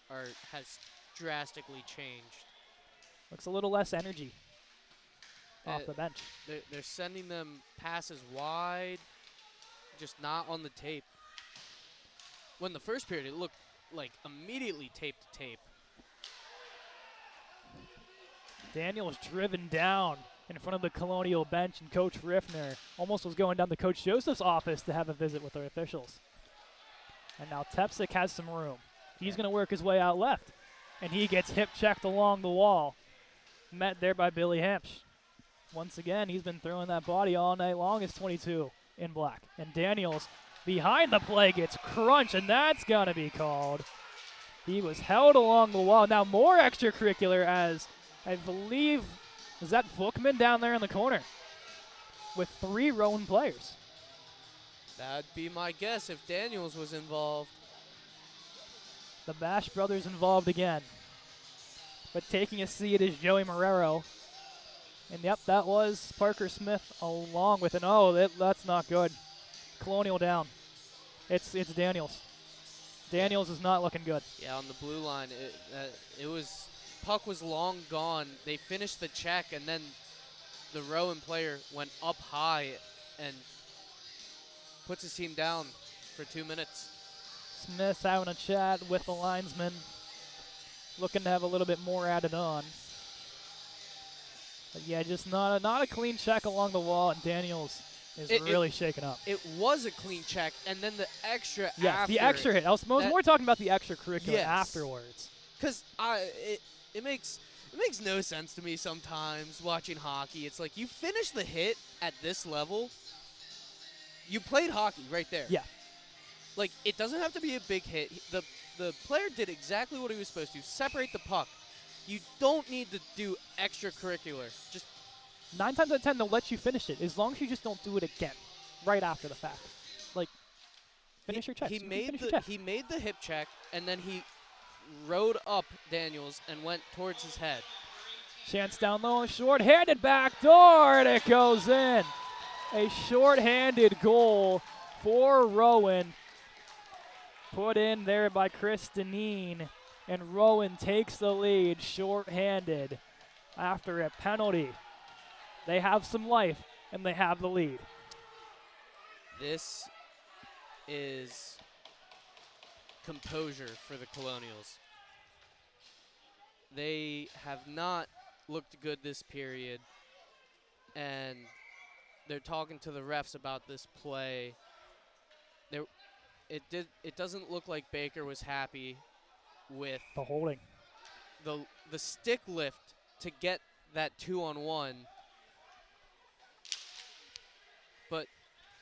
has drastically changed. Looks a little less energy off the bench. They're sending them passes wide, just not on the tape. When the first period, it looked like immediately tape to tape. Daniels driven down in front of the Colonial bench, and Coach Riffner almost was going down to Coach Joseph's office to have a visit with the officials. And now Tepsik has some room. He's going to work his way out left, and he gets hip-checked along the wall. Met there by Billy Hempsch. Once again, he's been throwing that body all night long. It's 22 in black. And Daniels behind the play gets crunched, and that's going to be called. He was held along the wall. Now more extracurricular, as I believe, is that Bookman down there in the corner with 3 Rowan players. That'd be my guess if Daniels was involved. The Bash brothers involved again. But taking a seat is Joey Marrero. And yep, that was Parker Smith along with an, that's not good. Colonial down. It's Daniels. Daniels is not looking good. Yeah, on the blue line, puck was long gone. They finished the check, and then the Rowan player went up high and puts his team down for 2 minutes. Smith having a chat with the linesman, looking to have a little bit more added on. But yeah, just not a clean check along the wall, and Daniels is really shaken up. It was a clean check, and then the extra the extra hit. I was more talking about the extracurricular afterwards. Because it makes no sense to me sometimes watching hockey. It's like you finish the hit at this level, you played hockey right there. Yeah. Like, it doesn't have to be a big hit. The player did exactly what he was supposed to. Separate the puck. You don't need to do extracurricular. Just 9 times out of 10, they'll let you finish it as long as you just don't do it again right after the fact. Like, finish your checks. he You can made finish your check. he made the hip check, and then he rode up Daniels and went towards his head. Chance down low and short-handed backdoor, and it goes in. A short-handed goal for Rowan. Put in there by Chris Deneen, and Rowan takes the lead short-handed after a penalty. They have some life, and they have the lead. This is composure for the Colonials. They have not looked good this period, and they're talking to the refs about this play. It doesn't look like Baker was happy with The holding. the stick lift to get that 2-on-1. But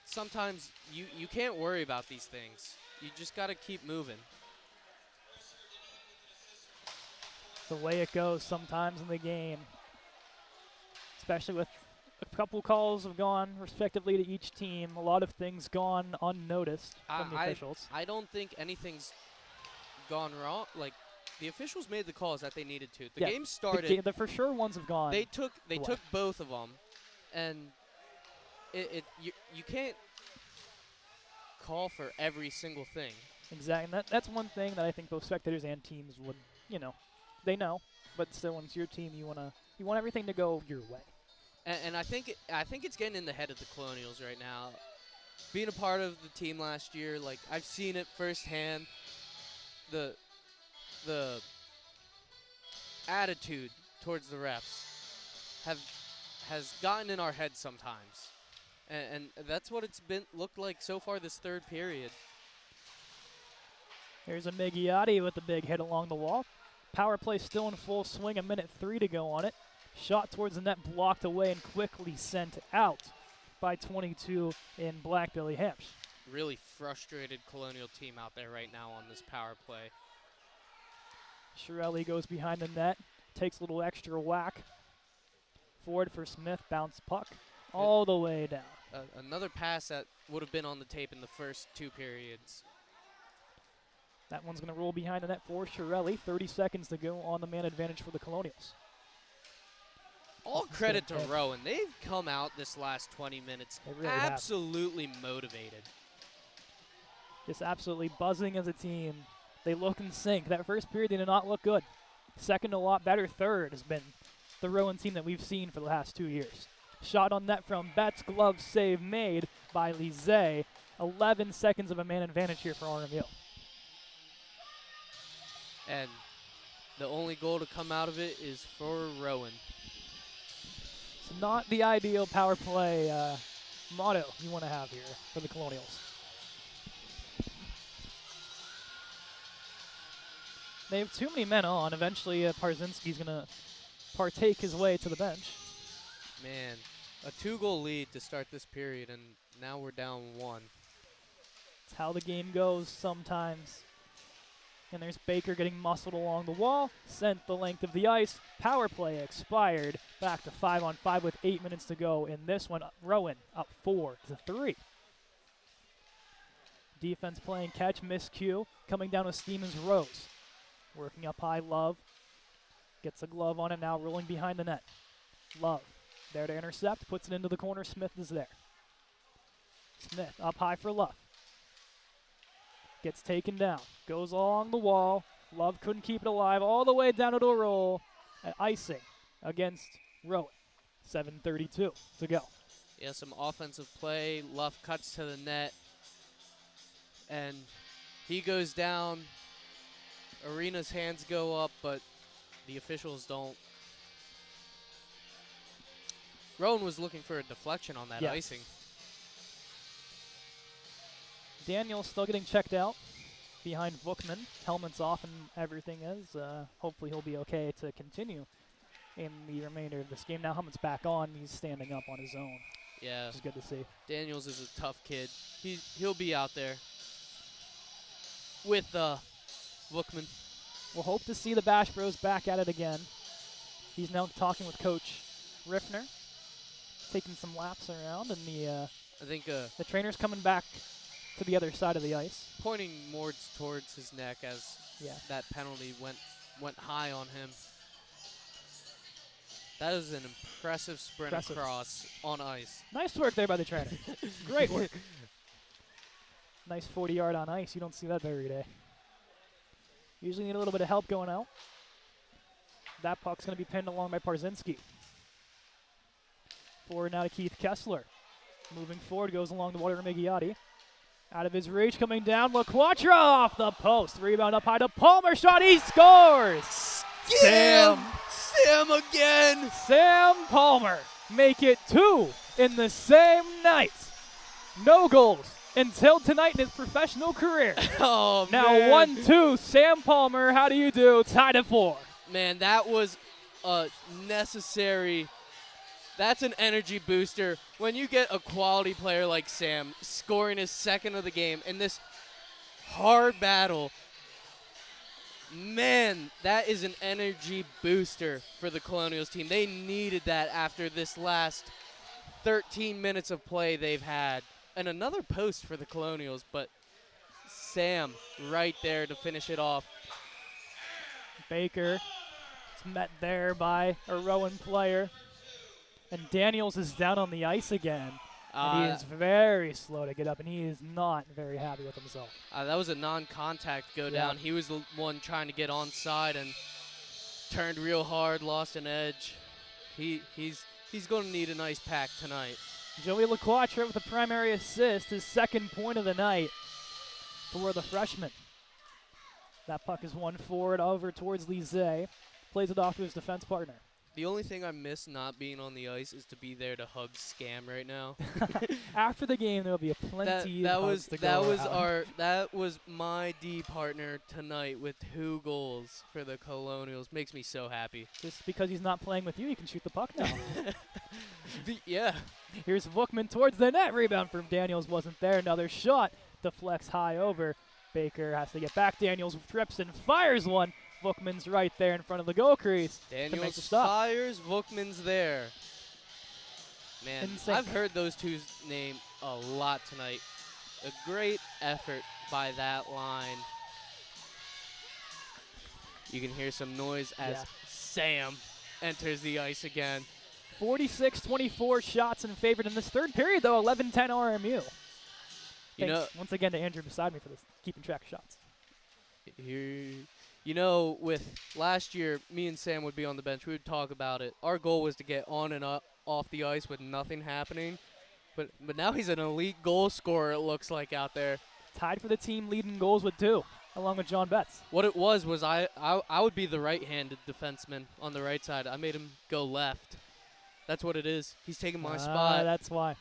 sometimes you can't worry about these things. You just got to keep moving. The way it goes sometimes in the game, especially with a couple calls have gone respectively to each team. A lot of things gone unnoticed from the officials. I don't think anything's gone wrong. Like, the officials made the calls that they needed to. The game started. The for sure ones have gone. They took both of them, and you can't call for every single thing. Exactly. And that's one thing that I think both spectators and teams would, they know, but still, when it's your team, you want everything to go your way. And I think it's getting in the head of the Colonials right now. Being a part of the team last year, like, I've seen it firsthand. The attitude towards the refs has gotten in our heads sometimes, and that's what it's looked like so far this third period. Here's a Migliotti with the big hit along the wall. Power play still in full swing, 1:03 to go on it. Shot towards the net, blocked away and quickly sent out by 22 in Black Billy Hams. Really frustrated Colonial team out there right now on this power play. Shirelli goes behind the net, takes a little extra whack. Forward for Smith, bounce puck all the way down. Another pass that would have been on the tape in the first two periods. That one's going to roll behind the net for Shirelli. 30 seconds to go on the man advantage for the Colonials. All credit to Rowan. They've come out this last 20 minutes really absolutely motivated. Just absolutely buzzing as a team. They look in sync. That first period, they did not look good. Second, a lot better. Third has been the Rowan team that we've seen for the last 2 years. Shot on net from Betts, glove save made by Lizet. 11 seconds of a man advantage here for RMU. And the only goal to come out of it is for Rowan. It's not the ideal power play motto you want to have here for the Colonials. They have too many men on. Eventually, Parzinski's going to partake his way to the bench. Man, a 2-goal lead to start this period, and now we're down 1. It's how the game goes sometimes. And there's Baker getting muscled along the wall, sent the length of the ice. Power play expired. Back to 5-on-5 with 8 minutes to go in this one. Rowan up 4-3. Defense playing catch, miscue. Coming down with Stevens Rose. Working up high, Love. Gets a glove on it now, rolling behind the net. Love there to intercept, puts it into the corner. Smith is there. Smith up high for Love. Gets taken down, goes along the wall. Love couldn't keep it alive all the way down to a roll. Icing against Rowan. 7:32 to go. Yeah, some offensive play. Luff cuts to the net, and he goes down. Arena's hands go up, but the officials don't. Rowan was looking for a deflection on that icing. Daniel still getting checked out behind Bookman. Helmet's off and everything is. Hopefully he'll be okay to continue in the remainder of this game. Now Helmet's back on. He's standing up on his own. Yeah. Which is good to see. Daniels is a tough kid. He'll be out there. with Bookman. We'll hope to see the Bash Bros back at it again. He's now talking with Coach Riffner, taking some laps around, and I think the trainer's coming back to the other side of the ice. pointing more towards his neck as that penalty went high on him. That is an impressive sprint across on ice. Nice work there by the trainer. Great work. Nice 40-yard on ice. You don't see that every day. Usually need a little bit of help going out. That puck's going to be pinned along by Parzinski. Forward now to Keith Kessler. Moving forward, goes along the water to Migliotti. Out of his reach, coming down, LaQuatra off the post. Rebound up high to Palmer, shot, he scores! Sam again! Sam Palmer make it 2 in the same night. No goals until tonight in his professional career. Oh, now man. 1-2, Sam Palmer, how do you do? Tied at 4. Man, that was a necessary. That's an energy booster. When you get a quality player like Sam scoring his second of the game in this hard battle, man, that is an energy booster for the Colonials team. They needed that after this last 13 minutes of play they've had. And another post for the Colonials, but Sam right there to finish it off. Baker is met there by a Rowan player. And Daniels is down on the ice again. And he is very slow to get up, and he is not very happy with himself. That was a non-contact go down. He was the one trying to get onside and turned real hard, lost an edge. He's going to need a nice pack tonight. Joey LaQuatra with the primary assist, his second point of the night for the freshman. That puck is won forward over towards Lizet. Plays it off to his defense partner. The only thing I miss not being on the ice is to be there to hug Scam right now. After the game, there will be plenty of hugs to go around. That was my D partner tonight with 2 goals for the Colonials. Makes me so happy. Just because he's not playing with you, he can shoot the puck now. Yeah. Here's Bookman towards the net. Rebound from Daniels wasn't there. Another shot deflects high over. Baker has to get back. Daniels trips and fires one. Bookman's right there in front of the goal crease. Daniels fires, Bookman's there. Man, I've heard those two's name a lot tonight. A great effort by that line. You can hear some noise as Sam enters the ice again. 46-24 shots in favor in this third period, though. 11-10 RMU. Thanks once again to Andrew beside me for this, keeping track of shots. You know, with last year, me and Sam would be on the bench. We would talk about it. Our goal was to get on and off the ice with nothing happening. But now he's an elite goal scorer, it looks like, out there. Tied for the team leading goals with 2, along with John Betts. What it was I would be the right-handed defenseman on the right side. I made him go left. That's what it is. He's taking my spot. That's why.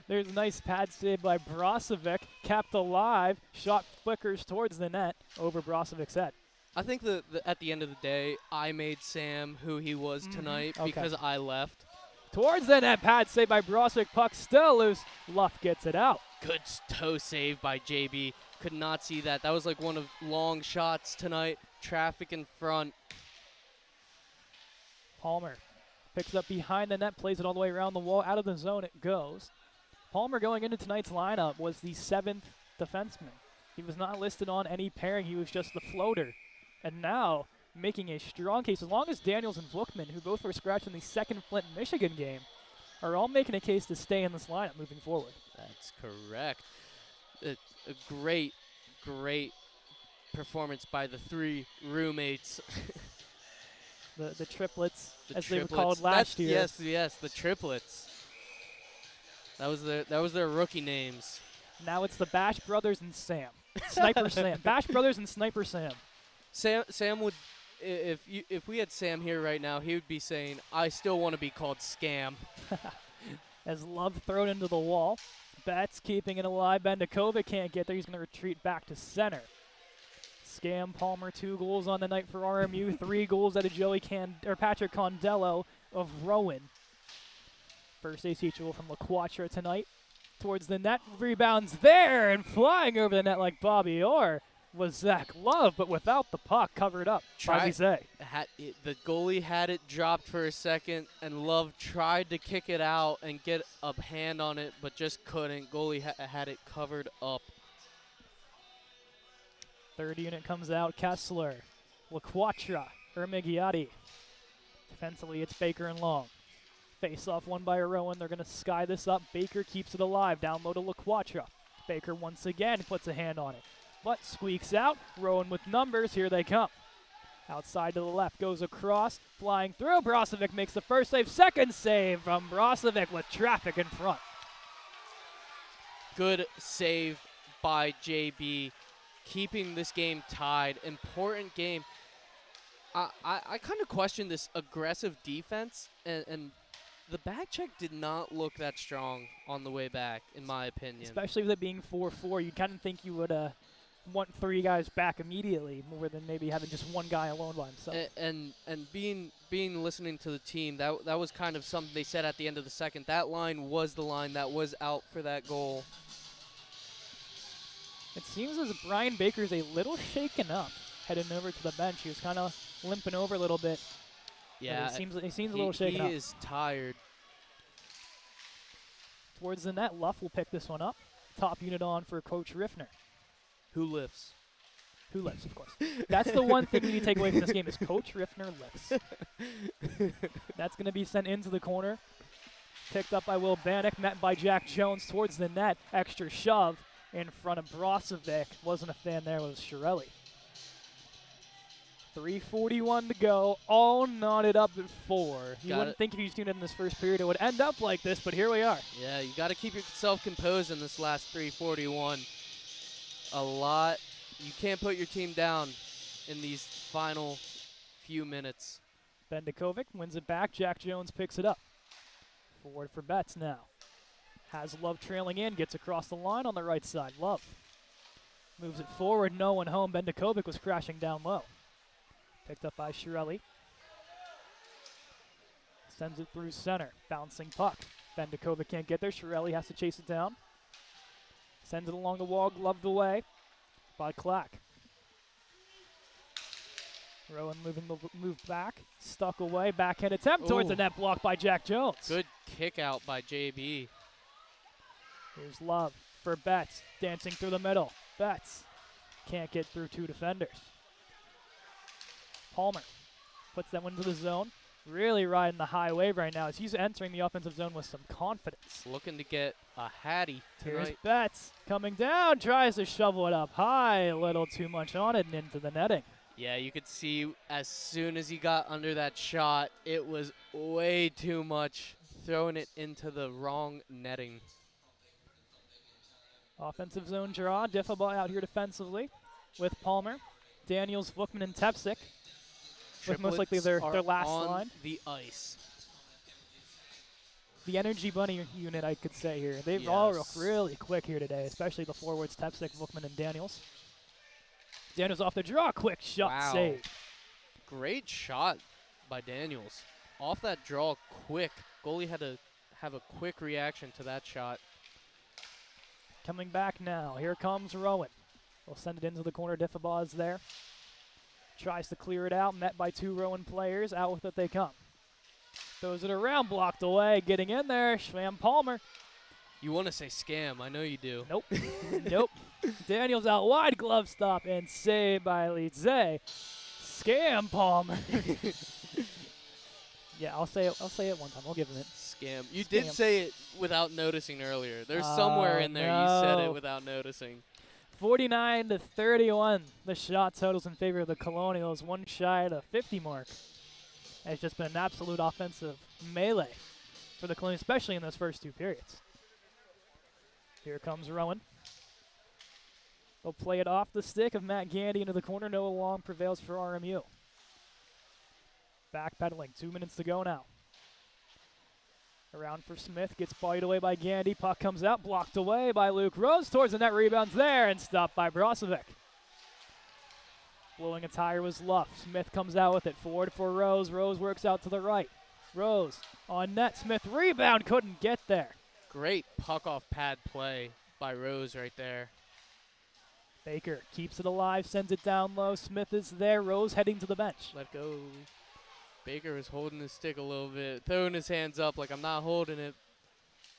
There's a nice pad save by Brozovic. Kept alive. Shot flickers towards the net over Brozovic's head. I think at the end of the day, I made Sam who he was tonight because I left. Towards the net. Pad save by Brozovic. Puck still loose. Luff gets it out. Good toe save by JB. Could not see that. That was like one of long shots tonight. Traffic in front. Palmer picks up behind the net. Plays it all the way around the wall. Out of the zone it goes. Palmer going into tonight's lineup was the 7th defenseman. He was not listed on any pairing. He was just the floater. And now making a strong case, as long as Daniels and Bookman, who both were scratched in the second Flint, Michigan game, are all making a case to stay in this lineup moving forward. That's correct. A great, great performance by the 3 roommates. the triplets, as they were called last year. Yes, the triplets. That was their rookie names. Now it's the Bash Brothers and Sam. Sniper Sam. Bash Brothers and Sniper Sam. Sam would, if we had Sam here right now, he would be saying, "I still want to be called Scam." As Love thrown into the wall. Betts keeping it alive. Bendakovic can't get there. He's going to retreat back to center. Scam Palmer, 2 goals on the night for RMU. 3 goals out of Patrick Condello of Rowan. First ACHA from LaQuatra tonight. towards the net. Rebounds there, and flying over the net like Bobby Orr was Zach Love, but without the puck, covered up by Lizet. The goalie had it dropped for a second, and Love tried to kick it out and get a hand on it, but just couldn't. Goalie had it covered up. Third unit comes out. Kessler, LaQuatra, Ermigiati. Defensively, it's Baker and Long. Face off one by Rowan. They're going to sky this up. Baker keeps it alive. Down low to LaQuatra. Baker once again puts a hand on it, but squeaks out. Rowan with numbers. Here they come. Outside to the left, goes across, flying through. Brozovic makes the first save. Second save from Brozovic with traffic in front. Good save by JB, keeping this game tied. Important game. I kind of question this aggressive defense, and the back check did not look that strong on the way back, in my opinion. Especially with it being 4-4, you kind of think you would want 3 guys back immediately more than maybe having just one guy alone by himself. And being listening to the team, that was kind of something they said at the end of the second. That line was the line that was out for that goal. It seems as if Brian Baker's a little shaken up heading over to the bench. He was kind of limping over a little bit. Yeah, he seems a little shaken up. He is tired. Towards the net, Luff will pick this one up. Top unit on for Coach Riffner. Who lifts? Who lifts, of course. That's the one thing we need to take away from this game is Coach Riffner lifts. That's going to be sent into the corner. Picked up by Will Bannock, met by Jack Jones towards the net. Extra shove in front of Brozovic. Wasn't a fan there, was Shirelli. 3:41 to go, all knotted up at 4. You wouldn't think if you tuned in this first period it would end up like this, but here we are. Yeah, you got to keep yourself composed in this last 3:41. You can't put your team down in these final few minutes. Bendakovic wins it back. Jack Jones picks it up. Forward for Betts now. Has Love trailing in, gets across the line on the right side. Love moves it forward, no one home. Bendakovic was crashing down low. Picked up by Shirelli. Sends it through center. Bouncing puck. Bendakovic can't get there. Shirelli has to chase it down. Sends it along the wall, gloved away by Clack. Rowan moving the move back. Stuck away. Backhand attempt towards the net, blocked by Jack Jones. Good kick out by JB. Here's Love for Betts. Dancing through the middle. Betts can't get through 2 defenders. Palmer puts that one into the zone. Really riding the high wave right now as he's entering the offensive zone with some confidence. Looking to get a hattie tonight. Here's Betts coming down, tries to shovel it up high, a little too much on it and into the netting. Yeah, you could see as soon as he got under that shot, it was way too much, throwing it into the wrong netting. Offensive zone draw, Diffaba out here defensively with Palmer, Daniels, Vukman, and Tepsik. With most likely their last on line. The ice. The Energy Bunny unit, I could say here. They've all really quick here today, especially the forwards, Tepsik, Vukman, and Daniels. Daniels off the draw, quick shot save. Great shot by Daniels. Off that draw, quick. Goalie had to have a quick reaction to that shot. Coming back now, here comes Rowan. We'll send it into the corner, Diffaba is there. Tries to clear it out, met by 2 Rowan players. Out with it they come. Throws it around, blocked away. Getting in there, Schwam Palmer. You want to say scam, I know you do. Nope. Nope. Daniels out wide, glove stop, and saved by Lizet. Scam Palmer. Yeah, I'll say it one time. I'll give him it. Scam. You did say it without noticing earlier. There's somewhere in there you said it without noticing. 49-31, the shot totals in favor of the Colonials, one shy of the 50 mark. It's just been an absolute offensive melee for the Colonials, especially in those first 2 periods. Here comes Rowan. They'll play it off the stick of Matt Gandy into the corner. Noah Long prevails for RMU. Backpedaling, 2 minutes to go now. Around for Smith, gets bodied away by Gandy. Puck comes out, blocked away by Luke Rose. Towards the net, rebounds there, and stopped by Brozovic. Blowing a tire was Luff. Smith comes out with it, forward for Rose. Rose works out to the right. Rose on net, Smith rebound, couldn't get there. Great puck off pad play by Rose right there. Baker keeps it alive, sends it down low. Smith is there. Rose heading to the bench. Let go. Baker was holding his stick a little bit, throwing his hands up like I'm not holding it.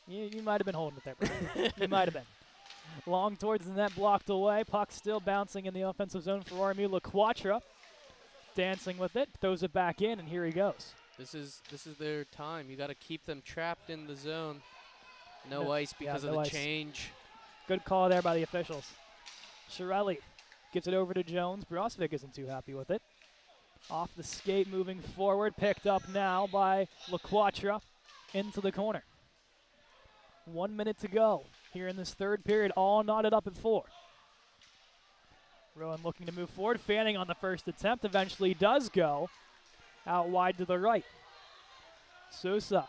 You might have been holding it there, Brian. You might have been. Long towards the net, blocked away. Puck still bouncing in the offensive zone for RMU. LaQuatra dancing with it, throws it back in, and here he goes. This is their time. You got to keep them trapped in the zone. No ice because no of the ice. change. Good call there by the officials. Shirelli gives it over to Jones. Brozovic isn't too happy with it. Off the skate, moving forward, picked up now by LaQuatra into the corner. 1 minute to go here in this third period, all knotted up at 4. Rowan looking to move forward, fanning on the first attempt, eventually does go out wide to the right. Sousa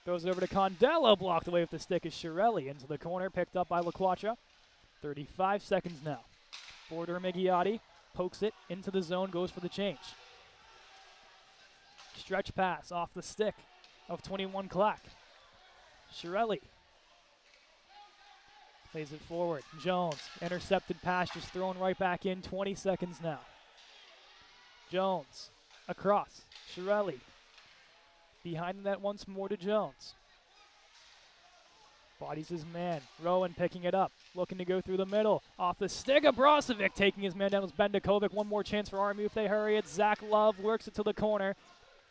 throws it over to Condello, blocked away with the stick is Shirelli into the corner, picked up by LaQuatra. 35 seconds now. Border Migliotti pokes it into the zone, goes for the change. Stretch pass off the stick of 21 Clack. Shirelli plays it forward. Jones, intercepted pass, just thrown right back in. 20 seconds now. Jones across. Shirelli behind the net once more to Jones. Bodies his man. Rowan picking it up. Looking to go through the middle. Off the stick of Brozovic. Taking his man down was Bendakovic. One more chance for RMU if they hurry it. Zach Love works it to the corner.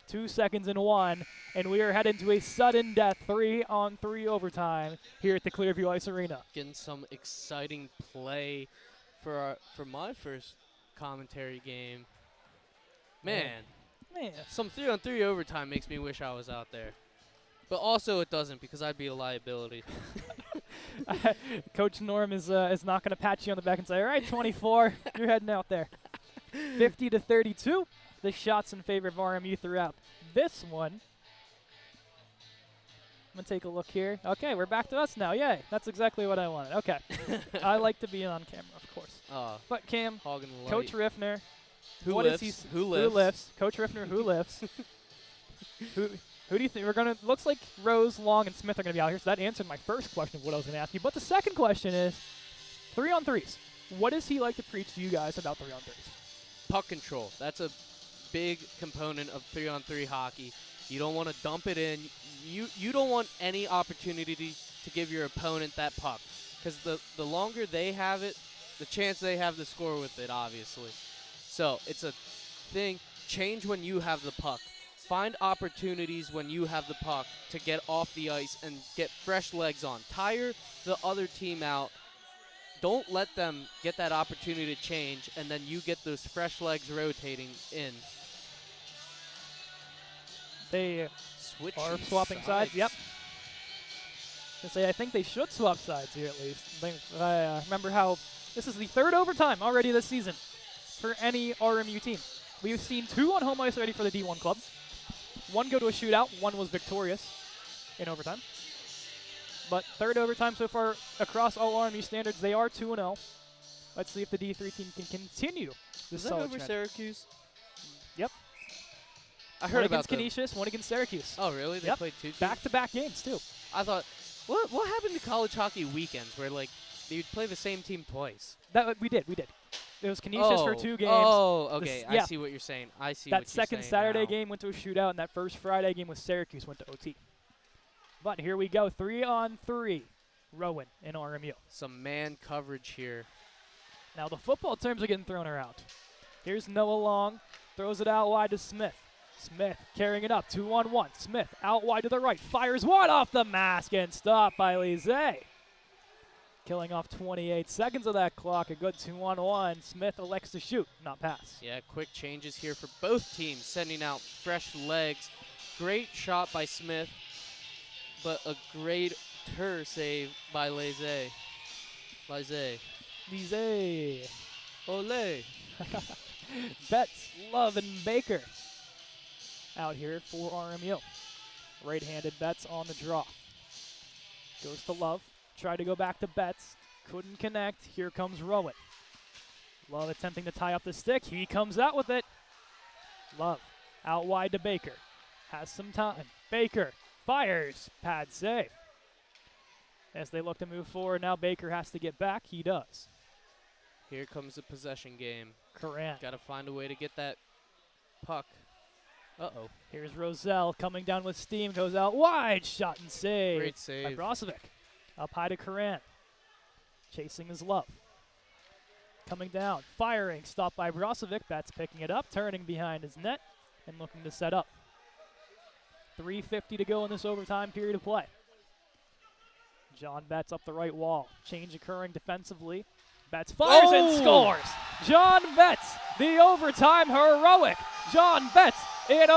2 seconds and 1. And we are heading to a sudden death 3-on-3 overtime here at the Clearview Ice Arena. Getting some exciting play for my first commentary game. Man, some 3-on-3 overtime makes me wish I was out there. But also it doesn't because I'd be a liability. Coach Norm is not going to pat you on the back and say, all right, 24, you're heading out there. 50-32, the shots in favor of RMU throughout this one. I'm going to take a look here. Okay, we're back to us now. Yay, that's exactly what I wanted. Okay. I like to be on camera, of course. But Cam, hogging the light. Coach Riffner. Who lifts? Who lifts? Who lifts? Coach Riffner, who lifts? Who do you think? Looks like Rose, Long, and Smith are going to be out here, so that answered my first question of what I was going to ask you. But the second question is 3-on-3s. What does he like to preach to you guys about 3-on-3s? Puck control. That's a big component of 3-on-3 hockey. You don't want to dump it in. You don't want any opportunity to give your opponent that puck. Because the longer they have it, the chance they have to score with it, obviously. So it's a thing. Change when you have the puck. Find opportunities when you have the puck to get off the ice and get fresh legs on. Tire the other team out. Don't let them get that opportunity to change, and then you get those fresh legs rotating in. They Switch are swapping sides. Yep. I think they should swap sides here at least. I remember how this is the third overtime already this season for any RMU team. We've seen 2 on home ice already for the D1 club. 1 go to a shootout, 1 was victorious in overtime. But third overtime so far across all RMU standards, they are 2-0. Let's see if the D3 team can continue this Is that solid over trend. Syracuse? Yep. I heard One about against Canisius, 1 against Syracuse. Oh, really? They Yep. played 2 teams? Back-to-back games, too. I thought, what happened to college hockey weekends where, like, you'd play the same team twice? We did. It was Canisius for 2 games. Oh, okay. Yeah. I see what you're saying. That second Saturday game went to a shootout, and that first Friday game with Syracuse went to OT. But here we go, 3-on-3. Rowan and RMU. Some man coverage here. Now the football terms are getting thrown around. Here's Noah Long, throws it out wide to Smith. Smith carrying it up, 2-on-1. Smith out wide to the right, fires one off the mask and stopped by Lizet. Killing off 28 seconds of that clock, a good 2-on-1. Smith elects to shoot, not pass. Yeah, quick changes here for both teams, sending out fresh legs. Great shot by Smith, but a great save by Lizet. Lizet. Ole. Betts, Love, and Baker out here for RMU. Right-handed Betts on the draw. Goes to Love. Tried to go back to Betts. Couldn't connect. Here comes Rowan. Love attempting to tie up the stick. He comes out with it. Love out wide to Baker. Has some time. Baker fires. Pad save. As they look to move forward, now Baker has to get back. He does. Here comes the possession game. Coran. Got to find a way to get that puck. Uh-oh. Here's Roselle coming down with steam. Goes out wide. Shot and save. Great By save. Brozovic. Up high to Coran. Chasing his love. Coming down. Firing. Stopped by Brozovic. Betts picking it up. Turning behind his net. And looking to set up. 3:50 to go in this overtime period of play. John Betts up the right wall. Change occurring defensively. Betts fires and scores. John Betts, the overtime heroic. John Betts in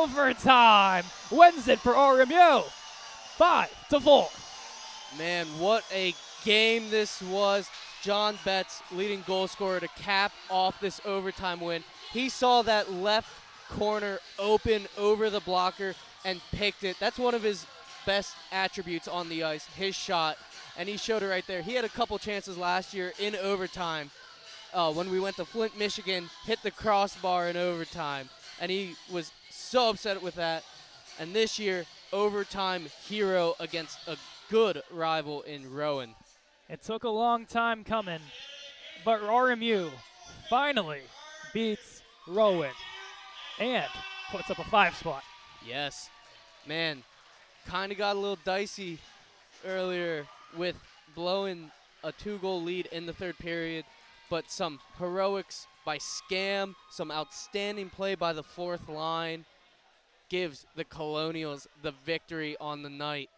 overtime wins it for RMU. 5-4. Man, what a game this was. John Betts, leading goal scorer, to cap off this overtime win. He saw that left corner open over the blocker and picked it. That's one of his best attributes on the ice, his shot, and he showed it right there. He had a couple chances last year in overtime when we went to Flint, Michigan, hit the crossbar in overtime, and he was so upset with that. And this year, overtime hero against a good rival in Rowan. It took a long time coming, but RMU finally beats Rowan and puts up a 5 spot. Yes. Man, kind of got a little dicey earlier with blowing a 2-goal lead in the third period, but some heroics by Scam, some outstanding play by the fourth line gives the Colonials the victory on the night.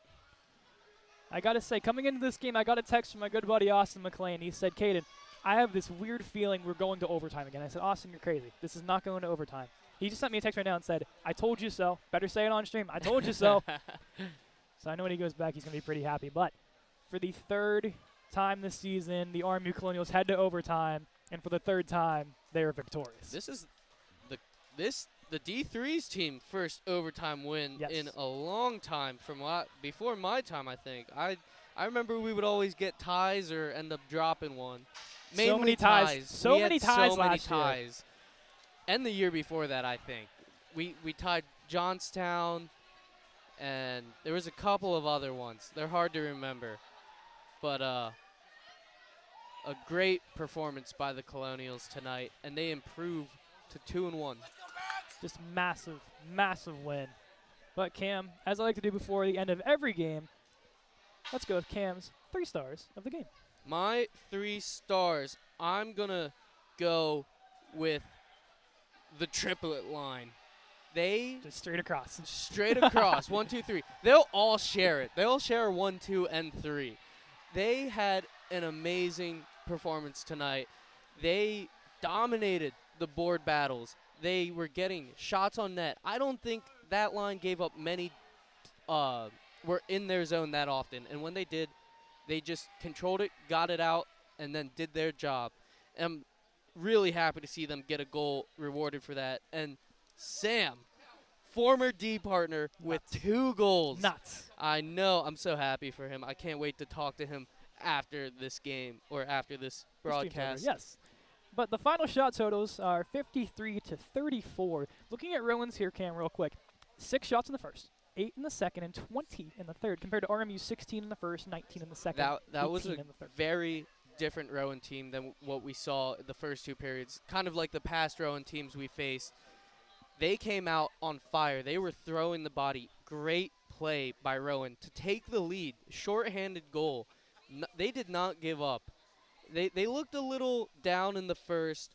I got to say, coming into this game, I got a text from my good buddy Austin McLean. He said, Caden, I have this weird feeling we're going to overtime again. I said, Austin, you're crazy. This is not going to overtime. He just sent me a text right now and said, I told you so. Better say it on stream. I told you so. So I know when he goes back, he's going to be pretty happy. But for the third time this season, the RMU Colonials head to overtime, and for the third time, they are victorious. This is the D3's team first overtime win in a long time, from before my time, I think. I remember we would always get ties or end up dropping one. Mainly so many ties. So many ties last year. And the year before that, I think. We tied Johnstown, and there was a couple of other ones. They're hard to remember. But a great performance by the Colonials tonight, and they improve to 2-1. Just massive, massive win. But Cam, as I like to do before the end of every game, let's go with Cam's 3 stars of the game. My 3 stars, I'm going to go with the triplet line. They just straight across. Straight across. 1, 2, 3. They'll all share it. They'll share 1, 2, and 3. They had an amazing performance tonight. They dominated the board battles. They were getting shots on net. I don't think that line gave up many, were in their zone that often. And when they did, they just controlled it, got it out, and then did their job. And I'm really happy to see them get a goal rewarded for that. And Sam, former D partner with 2 goals. Nuts. I know. I'm so happy for him. I can't wait to talk to him after this game or after this broadcast. Yes. But the final shot totals are 53-34. Looking at Rowan's here, Cam, real quick. 6 shots in the first, 8 in the second, and 20 in the third, compared to RMU's 16 in the first, 19 in the second. That was a very different Rowan team than what we saw the first 2 periods. Kind of like the past Rowan teams we faced. They came out on fire. They were throwing the body. Great play by Rowan to take the lead. Short-handed goal. They did not give up. They looked a little down in the first,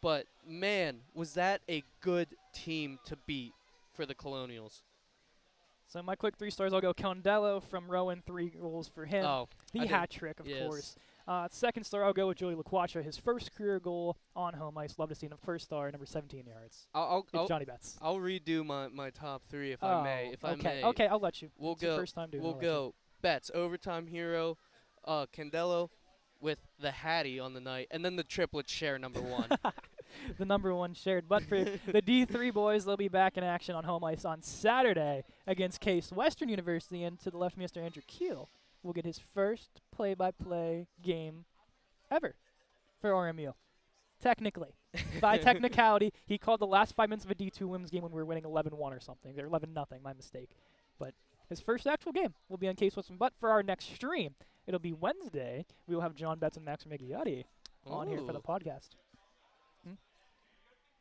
but, man, was that a good team to beat for the Colonials. So my quick 3 stars, I'll go Condello from Rowan, 3 goals for him. Oh, the hat trick, of course. Second star, I'll go with Joey LaQuacha, his first career goal on home ice. Love to see him. First star, number 17 yards. It's Johnny Betts. I'll redo my top 3 if I may. Okay, I'll let you. We'll it's your first time doing We'll go Betts, overtime hero, Condello with the Hattie on the night, and then the triplets share number 1. The number 1 shared. But for the D3 boys, they'll be back in action on home ice on Saturday against Case Western University, and to the left, Mr. Andrew Keel will get his first play-by-play game ever for RMU. Technically. By technicality, he called the last 5 minutes of a D2 women's game when we were winning 11-1 or something. Or 11-0, my mistake. But his first actual game will be on Case Western. But for our next stream, it'll be Wednesday. We will have John Betts and Max Migliotti on here for the Ooh. podcast.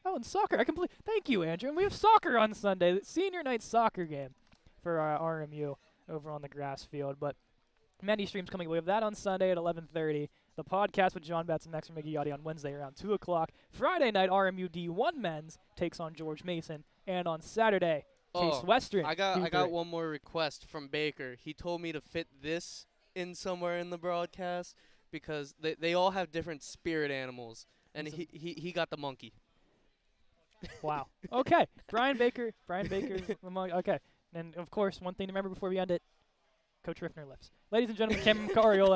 Oh, and soccer. Thank you, Andrew. And we have soccer on Sunday, the senior night soccer game for RMU over on the grass field. But many streams coming. We have that on Sunday at 11:30. The podcast with John Betts and Max Migliotti on Wednesday around 2 o'clock. Friday night, RMU D1 men's takes on George Mason. And on Saturday, Case Western. I got one more request from Baker. He told me to fit this in somewhere in the broadcast because they all have different spirit animals. And he got the monkey. Wow. Okay. Brian Baker's among. Okay. And of course, one thing to remember before we end it: Coach Riffner lifts. Ladies and gentlemen, Cameron Cariol,